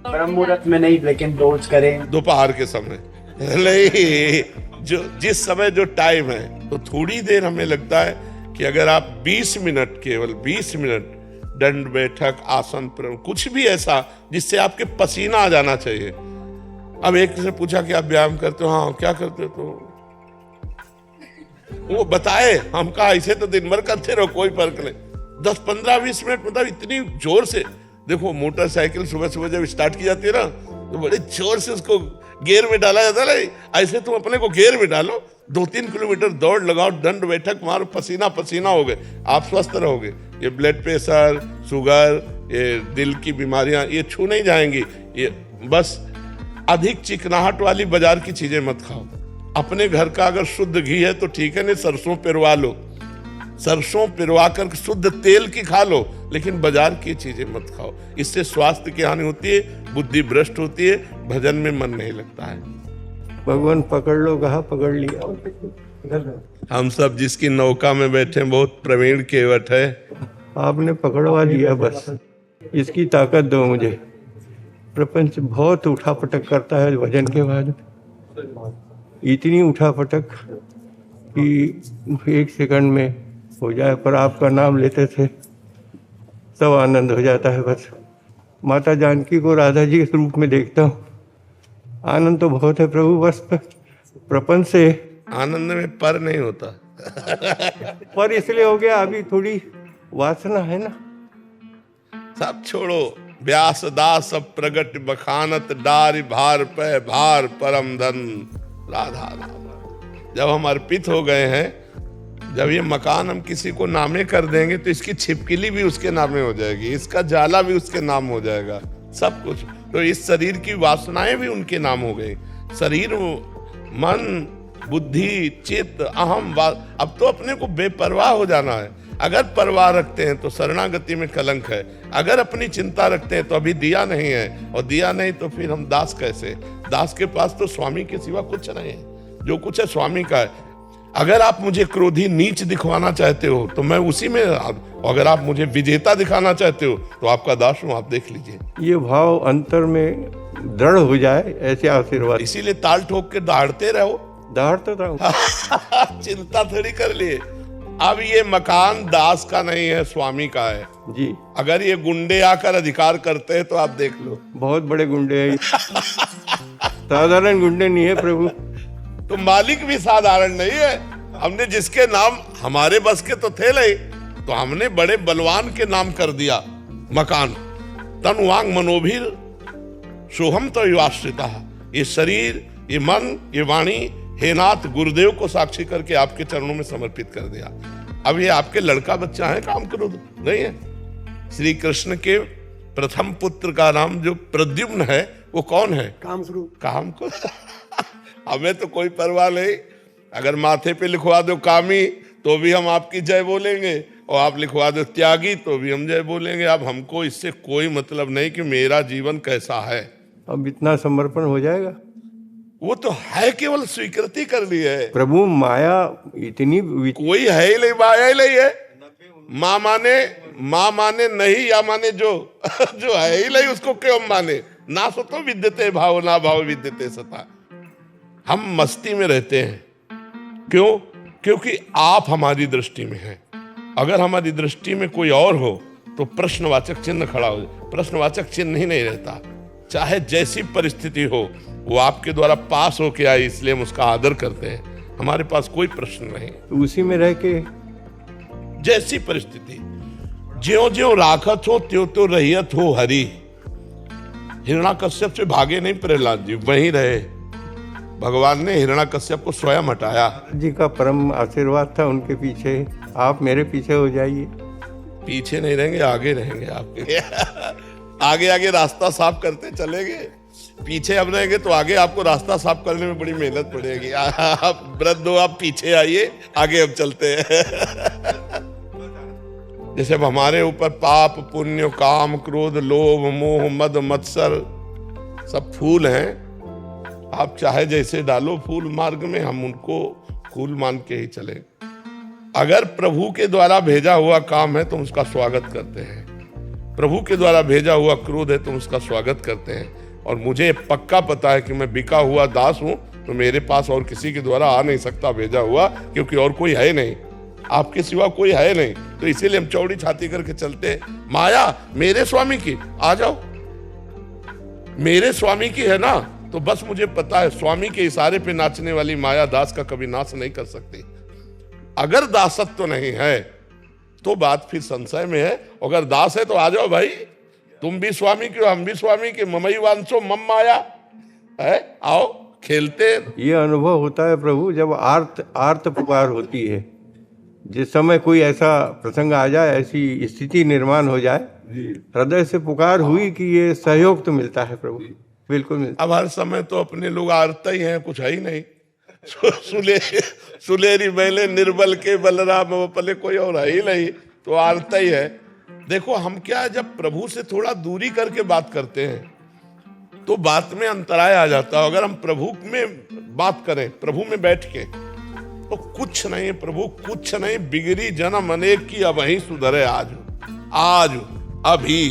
ब्रह्म मुहूर्त में नहीं, लेकिन रोज करें। दोपहर के समय नहीं, जो जिस समय जो टाइम है, तो थोड़ी देर हमें लगता है कि अगर आप 20 मिनट, केवल 20 मिनट दंड बैठक, आसन, कुछ भी ऐसा जिससे आपके पसीना आ जाना चाहिए। अब एक से पूछा कि आप व्यायाम करते हो? हाँ। क्या करते हो? तो वो बताए। हम कहा ऐसे तो दिन भर करते रहो, कोई फर्क नहीं। 10-15-20 मिनट, मतलब इतनी जोर से। देखो मोटरसाइकिल सुबह सुबह जब स्टार्ट की जाती है ना, तो बड़े जोर से उसको गियर में डाला जाता है। ऐसे तुम अपने को गियर में डालो, 2-3 किलोमीटर दौड़ लगाओ, दंड बैठक मारो, पसीना पसीना हो गए, आप स्वस्थ रहोगे। ये ब्लड प्रेशर, शुगर, ये दिल की बीमारियां, ये छू नहीं जाएंगी। ये बस अधिक चिकनाहट वाली बाजार की चीजें मत खाओ। अपने घर का अगर शुद्ध घी है तो ठीक है, नहीं सरसों पिरवा लो, सरसों पिरवा कर शुद्ध तेल की खा लो, लेकिन बाजार की चीजें मत खाओ। इससे स्वास्थ्य की हानि होती है, बुद्धि भ्रष्ट होती है, भजन में मन नहीं लगता है। भगवान पकड़ लो, कहा पकड़ लिया। हम सब जिसकी नौका में बैठे बहुत प्रवीण केवट है। आपने पकड़वा दिया, बस इसकी ताकत दो मुझे। प्रपंच बहुत उठापटक करता है भजन के बाद, इतनी उठापटक कि 1 सेकंड में हो जाए, पर आपका नाम लेते थे सब आनंद हो जाता है। बस माता जानकी को राधा जी के रूप में देखता हूँ, आनंद तो बहुत है प्रभु, बस प्रपंच से आनंद में पर नहीं होता। पर इसलिए हो गया, अभी थोड़ी वासना है ना। सब छोड़ो, व्यास दास सब प्रगट बखानत, डार भार पे भार परम धन राधा राधा। जब हम अर्पित हो गए हैं, जब ये मकान हम किसी को नामे कर देंगे तो इसकी छिपकली भी उसके नामे हो जाएगी, इसका जाला भी उसके नाम हो जाएगा, सब कुछ। तो इस शरीर की वासनाएं भी उनके नाम हो गई। शरीर, मन, बुद्धि, चित्त, अहम, अब तो अपने को बेपरवाह हो जाना है। अगर परवाह रखते हैं तो शरणागति में कलंक है। अगर अपनी चिंता रखते हैं तो अभी दिया नहीं है, और दिया नहीं तो फिर हम दास कैसे? दास के पास तो स्वामी के सिवा कुछ नहीं है, जो कुछ है स्वामी का है। अगर आप मुझे क्रोधी नीच दिखवाना चाहते हो तो मैं उसी में, अगर आप मुझे विजेता दिखाना चाहते हो तो आपका दास हूं, आप देख लीजिए। ये भाव अंतर में दृढ़ हो जाए, ऐसे आशीर्वाद। इसीलिए ताल ठोक के दहाड़ते रहो। दहाड़ते रहो। चिंता थोड़ी कर लिए। अब ये मकान दास का नहीं है, स्वामी का है जी। अगर ये गुंडे आकर अधिकार करते हैं तो आप देख लो, बहुत बड़े गुंडे हैं। साधारण गुंडे नहीं है प्रभु। तो मालिक भी साधारण नहीं है। हमने जिसके नाम हमारे बस के तो थे नहीं, तो हमने बड़े बलवान के नाम कर दिया मकान। तन वांग मनोभीर सोहम तो युवाश्रिता। ये शरीर, ये मन, ये वाणी, हे नाथ गुरुदेव को साक्षी करके आपके चरणों में समर्पित कर दिया। अब ये आपके लड़का बच्चा है, काम करो नहीं है। श्री कृष्ण के प्रथम पुत्र का नाम जो प्रद्युम्न है, वो कौन है? काम को। हमें तो कोई परवाह नहीं। अगर माथे पे लिखवा दो कामी तो भी हम आपकी जय बोलेंगे, और आप लिखवा दो त्यागी तो भी हम जय बोलेंगे। अब हमको इससे कोई मतलब नहीं कि मेरा जीवन कैसा है। अब इतना समर्पण हो जाएगा, वो तो है, केवल स्वीकृति कर ली है। प्रभु माया इतनी कोई है ही नहीं, माया ही नहीं है। माँ माने माँ माने नहीं या माने जो जो है ही नहीं उसको क्यों माने। ना सो तो विद्यते भाव ना भाव विद्यते सता। हम मस्ती में रहते हैं, क्यों? क्योंकि आप हमारी दृष्टि में हैं। अगर हमारी दृष्टि में कोई और हो तो प्रश्नवाचक चिन्ह खड़ा हो जाए। प्रश्नवाचक चिन्ह ही नहीं रहता, चाहे जैसी परिस्थिति हो। वो आपके द्वारा पास होके आई इसलिए हम उसका आदर करते हैं, हमारे पास कोई प्रश्न नहीं। तो उसी में रह के जैसी परिस्थिति, ज्यों ज्यों राखत हो त्यों त्यों रहियत हो हरि। हिरण्याकश्यप से भागे नहीं प्रहलाद जी, वहीं रहे। भगवान ने हिरण्याकश्यप को स्वयं हटाया। जी का परम आशीर्वाद था उनके पीछे। आप मेरे पीछे हो जाइए। पीछे नहीं रहेंगे, आगे रहेंगे आपके। आगे आगे रास्ता साफ करते चलेंगे। पीछे अब रहेंगे तो आगे आपको रास्ता साफ करने में बड़ी मेहनत पड़ेगी। आप वृद्ध हो, आप पीछे आइए, आगे अब चलते हैं। जैसे अब हमारे ऊपर पाप पुण्य काम क्रोध लोभ मोह मद मत्सर सब फूल हैं। आप चाहे जैसे डालो फूल मार्ग में, हम उनको फूल मान के ही चले। अगर प्रभु के द्वारा भेजा हुआ काम है तो उसका स्वागत करते हैं। प्रभु के द्वारा भेजा हुआ क्रोध है तो उसका स्वागत करते हैं। और मुझे पक्का पता है कि मैं बिका हुआ दास हूं, तो मेरे पास और किसी के द्वारा आ नहीं सकता भेजा हुआ, क्योंकि और कोई है नहीं, आपके सिवा कोई है नहीं। तो इसीलिए हम चौड़ी छाती करके चलते हैं। माया मेरे स्वामी की, आ जाओ, मेरे स्वामी की है ना, तो बस मुझे पता है स्वामी के इशारे पे नाचने वाली माया दास का कभी नाश नहीं कर सकती। अगर दासत्व तो नहीं है तो बात फिर संशय में है। अगर दास है तो आ जाओ भाई, तुम भी स्वामी की हो, हम भी स्वामी के, ममई वांसो मम माया है, आओ खेलते। ये अनुभव होता है प्रभु जब आर्त पुकार होती है। जिस समय कोई ऐसा प्रसंग आ जाए, ऐसी स्थिति निर्माण हो जाए, हृदय से पुकार हुई कि ये सहयोग तो मिलता है प्रभु, बिल्कुल मिलता। अब हर समय तो अपने लोग आरते ही हैं, कुछ है ही नहीं। सुलेरी बैले निर्बल के बलराम पले, कोई और है ही नहीं, तो आरता ही है। देखो हम क्या, जब प्रभु से थोड़ा दूरी करके बात करते हैं तो बात में अंतराय आ जाता है। अगर हम प्रभु में बात करें, प्रभु में बैठ के, तो कुछ नहीं प्रभु, कुछ नहीं, बिगड़ी जन्म अनेक की अब वही सुधरे आज अभी,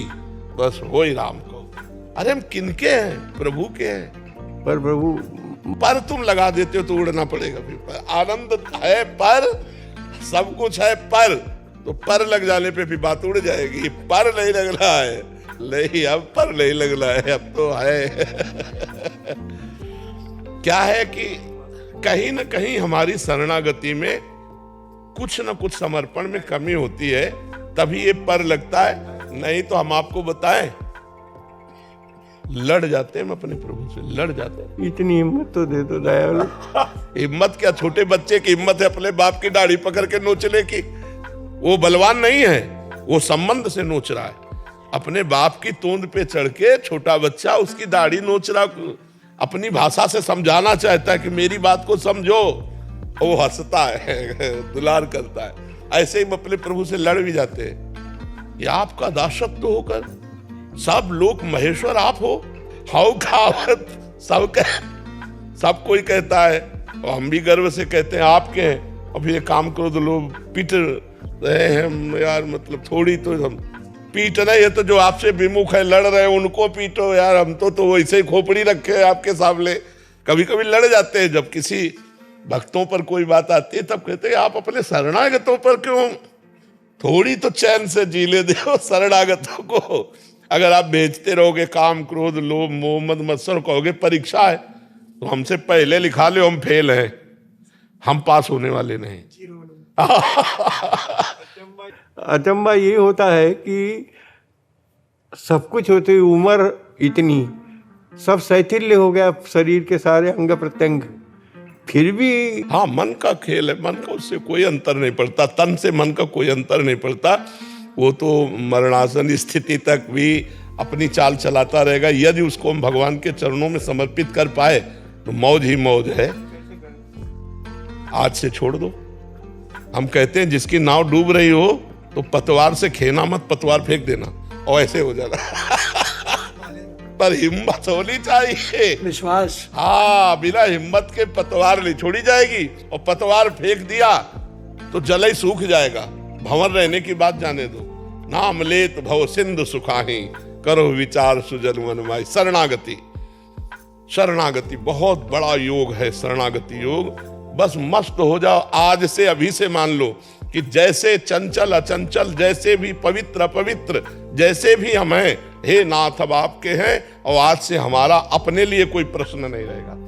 बस हो ही राम को। अरे हम किनके हैं? प्रभु के हैं। पर प्रभु पर तुम लगा देते हो तो उड़ना पड़ेगा फिर। पर आनंद है, पर सब कुछ है, पर तो पर लग जाने पे भी बात उड़ जाएगी। पर नहीं लग रहा है, नहीं अब पर नहीं लग रहा है, अब तो है। क्या है कि कहीं ना कहीं हमारी शरणागति में कुछ न कुछ समर्पण में कमी होती है, तभी ये पर लगता है। नहीं तो हम आपको बताएं, लड़ जाते हैं, हम अपने प्रभु से लड़ जाते हैं। इतनी हिम्मत तो दे दो दयालु। हिम्मत क्या, छोटे बच्चे की हिम्मत है अपने बाप की दाढ़ी पकड़ के नोचने की। वो बलवान नहीं है, वो संबंध से नोच रहा है। अपने बाप की तोंद पे चढ़ के छोटा बच्चा उसकी दाढ़ी नोच रहा, अपनी भाषा से समझाना चाहता है कि मेरी बात को समझो। वो हंसता है, दुलार करता है। ऐसे ही हम अपने प्रभु से लड़ भी जाते हैं। ये आपका दासत्व होकर सब लोग महेश्वर आप हो, हाउ खावत सब कोई कहता है, और हम भी गर्व से कहते हैं आपके हैं। अब ये काम करो तो लोग पीट रहे हैं यार, मतलब थोड़ी तो हम पीट नहीं है, तो जो आपसे विमुख है लड़ रहे हैं उनको पीटो यार। हम तो वैसे ही खोपड़ी रखे हैं आपके सामने। कभी कभी लड़ जाते हैं, जब किसी भक्तों पर कोई बात आती है तब कहते हैं आप अपने शरणागतों पर क्यों थोड़ी तो चैन से जी ले दो। शरणागतों को अगर आप भेजते रहोगे काम क्रोध लोभ मोह मद मत्सर, कहोगे परीक्षा है तो हमसे पहले लिखा लो हम फेल हैं, हम पास होने वाले नहीं। अचंबा ये होता है कि सब कुछ होते हुए उम्र इतनी, सब शैथिल्य हो गया शरीर के सारे अंग प्रत्यंग, फिर भी हाँ मन का खेल है, मन का उससे कोई अंतर नहीं पड़ता, तन से मन का कोई अंतर नहीं पड़ता। वो तो मरणासन स्थिति तक भी अपनी चाल चलाता रहेगा। यदि उसको हम भगवान के चरणों में समर्पित कर पाए तो मौज ही मौज है। आज से छोड़ दो। हम कहते हैं जिसकी नाव डूब रही हो तो पतवार से खेना मत, पतवार फेंक देना और ऐसे हो जाना। पर हिम्मत होनी चाहिए, विश्वास। हाँ, बिना हिम्मत के पतवार नहीं छोड़ी जाएगी। और पतवार फेंक दिया तो जल ही सूख जाएगा, भंवर रहने की बात जाने दो। नाम लेत भव सिंधु सुखाही, करो विचार सुजन मन माई। शरणागति, शरणागति बहुत बड़ा योग है। शरणागति योग, बस मस्त हो जाओ आज से, अभी से मान लो कि जैसे चंचल अचंचल, जैसे भी पवित्र अपवित्र, जैसे भी हम हैं, हे नाथ अब आपके हैं। और आज से हमारा अपने लिए कोई प्रश्न नहीं रहेगा।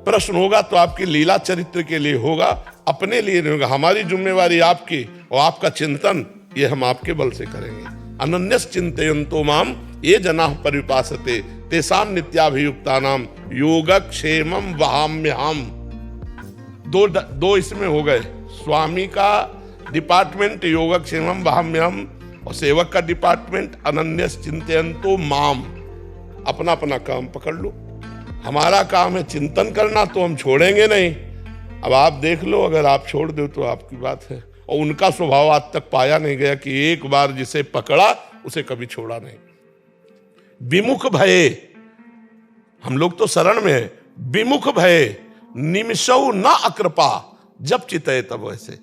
प्रश्न होगा तो आपकी लीला चरित्र के लिए होगा, अपने लिए नहीं होगा। हमारी जिम्मेवारी आपकी, और आपका चिंतन ये हम आपके बल से करेंगे। अनन्यस चिंतयन्तो माम ये जनाः परिपासते, तेषां नित्याभियुक्तानां योगक्षेमं वहाम्यहम्। दो इसमें हो गए, स्वामी का डिपार्टमेंट योगक्षेमं वहाम्यहम्, और सेवक का डिपार्टमेंट अनन्यस चिंतयन्तो माम। अपना अपना काम पकड़ लो। हमारा काम है चिंतन करना, तो हम छोड़ेंगे नहीं। अब आप देख लो, अगर आप छोड़ दो तो आपकी बात है। और उनका स्वभाव आज तक पाया नहीं गया कि एक बार जिसे पकड़ा उसे कभी छोड़ा नहीं। विमुख भये, हम लोग तो शरण में है। विमुख भये निमिषौ न अकृपा, जब चितये तब वैसे।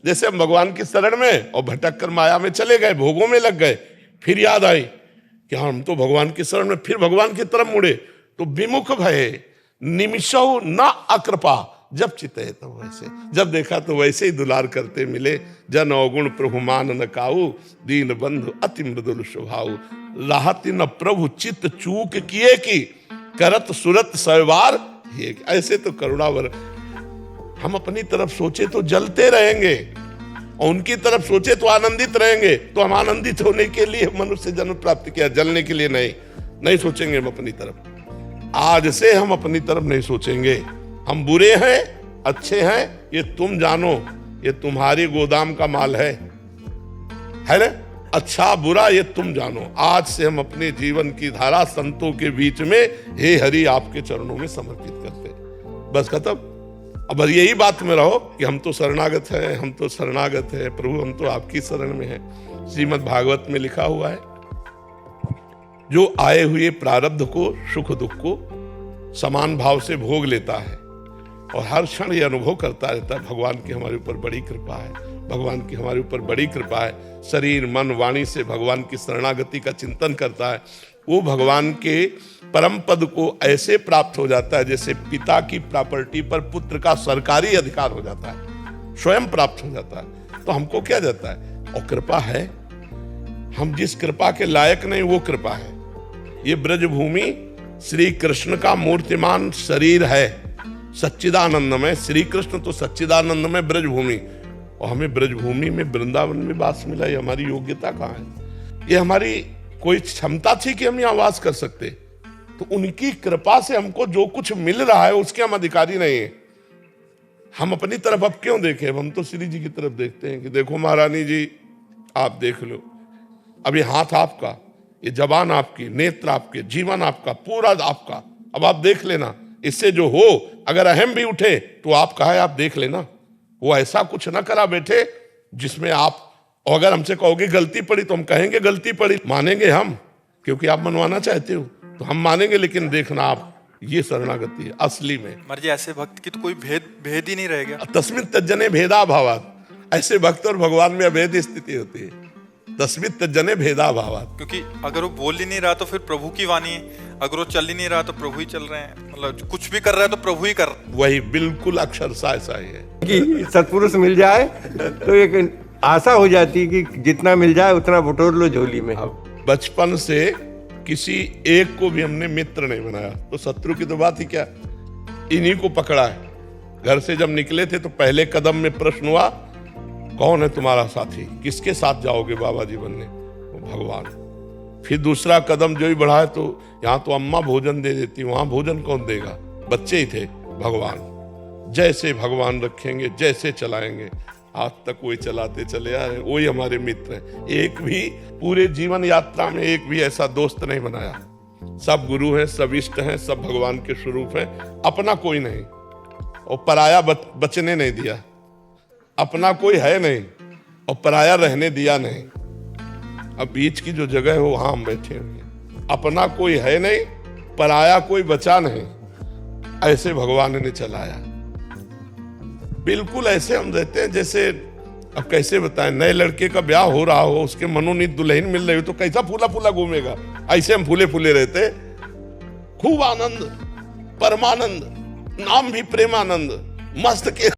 जैसे हम भगवान की शरण में और भटक कर माया में चले गए, भोगों में लग गए, फिर याद आई कि हम तो भगवान की शरण में, फिर भगवान की तरफ मुड़े। तो विमुख भये निमिषौ न अकृपा, जब चितये तब वैसे। जब देखा तो वैसे ही दुलार करते मिले। जन अवगुण प्रभु मान न काऊ, दीन बंधु अति मृदुल स्वभाव। राहति न प्रभु चित्त चूक किए की, करत सुरत सवार। ऐसे तो करुणावर। हम अपनी तरफ सोचे तो जलते रहेंगे, और उनकी तरफ सोचे तो आनंदित रहेंगे। तो हम आनंदित होने के लिए मनुष्य जन्म प्राप्त किया, जलने के लिए नहीं सोचेंगे हम अपनी तरफ। आज से हम अपनी तरफ नहीं सोचेंगे। हम बुरे हैं अच्छे हैं ये तुम जानो, ये तुम्हारी गोदाम का माल है ना? अच्छा बुरा ये तुम जानो। आज से हम अपने जीवन की धारा संतों के बीच में हे हरि आपके चरणों में समर्पित करते, बस खत्म। अब यही बात में रहो कि हम तो शरणागत हैं, हम तो शरणागत हैं प्रभु, हम तो आपकी शरण में हैं। श्रीमद् भागवत में लिखा हुआ है, जो आए हुए प्रारब्ध को, सुख दुख को समान भाव से भोग लेता है और हर क्षण ये अनुभव करता रहता है भगवान की हमारे ऊपर बड़ी कृपा है, भगवान की हमारे ऊपर बड़ी कृपा है। शरीर मन वाणी से भगवान की शरणागति का चिंतन करता है, वो भगवान के परम पद को ऐसे प्राप्त हो जाता है जैसे पिता की प्रॉपर्टी पर पुत्र का सरकारी अधिकार हो जाता है, स्वयं प्राप्त हो जाता है। तो हमको क्या जाता है, और कृपा है। हम जिस कृपा के लायक नहीं वो कृपा है। ये ब्रजभूमि श्री कृष्ण का मूर्तिमान शरीर है, सच्चिदानंदमय। श्री कृष्ण तो सच्चिदानंदमय ब्रजभूमि, और हमें ब्रजभूमि में वृंदावन में वास मिला। ये हमारी योग्यता कहाँ है? ये हमारी कोई क्षमता थी कि हम यहाँ वास कर सकते? तो उनकी कृपा से हमको जो कुछ मिल रहा है उसके हम अधिकारी नहीं है। हम अपनी तरफ अब क्यों देखें? हम तो श्री जी की तरफ देखते हैं कि देखो महारानी जी आप देख लो, अब ये हाथ आपका, ये जबान आपकी, नेत्र आपके, जीवन आपका, पूरा आपका। अब आप देख लेना, इससे जो हो अगर अहम भी उठे तो आप कहा है आप देख लेना। वो ऐसा कुछ ना करा बैठे जिसमें आप, और अगर हमसे कहोगे गलती पड़ी तो हम कहेंगे गलती पड़ी, मानेंगे हम, क्योंकि आप मनवाना चाहते हो तो हम मानेंगे। लेकिन देखना आप, ये शरणागति है असली में। मर्जी ऐसे भक्त की तो कोई भेद ही नहीं रह गया। तस्मिन् तज्जने भेदाभावात्, ऐसे भक्त और भगवान में अभेद स्थिति होती है। तस्मिन् तज्जने भेदाभावात्, क्योंकि अगर वो बोल ही नहीं रहा तो फिर प्रभु की वाणी है, अगर वो चल ही नहीं रहा तो प्रभु ही चल रहे हैं, मतलब कुछ भी कर रहा है तो प्रभु ही कर। वही बिल्कुल अक्षरशः ऐसा ही है कि सत्पुरुष मिल जाए तो एक आशा हो जाती है कि जितना मिल जाए उतना बटोर लो झोली में। बचपन से किसी एक को भी हमने मित्र नहीं बनाया, तो शत्रु की तो बात ही क्या, इन्हीं को पकड़ा है। घर से जब निकले थे तो पहले कदम में प्रश्न हुआ, कौन है तुम्हारा साथी, किसके साथ जाओगे बाबा जी बनने? भगवान। फिर दूसरा कदम जो ही बढ़ा है तो यहाँ तो अम्मा भोजन दे देती, वहां भोजन कौन देगा? बच्चे ही थे। भगवान, जैसे भगवान रखेंगे जैसे चलाएंगे, आज तक वही चलाते चले आ रहे, वही हमारे मित्र हैं। एक भी पूरे जीवन यात्रा में एक भी ऐसा दोस्त नहीं बनाया। सब गुरु हैं, सब इष्ट हैं, सब भगवान के स्वरूप हैं, अपना कोई नहीं। और पराया बचने नहीं दिया, अपना कोई है नहीं और पराया रहने दिया नहीं। अब बीच की जो जगह है वहां हम बैठे हुए, अपना कोई है नहीं, पराया कोई बचा नहीं, ऐसे भगवान ने चलाया। बिल्कुल ऐसे हम रहते हैं जैसे अब कैसे बताएं, नए लड़के का ब्याह हो रहा हो, उसके मनोनीत दुल्हन मिल रही हो तो कैसा फूला फूला घूमेगा। ऐसे हम फूले फूले रहते। खूब आनंद, परमानंद, नाम भी प्रेमानंद, मस्त के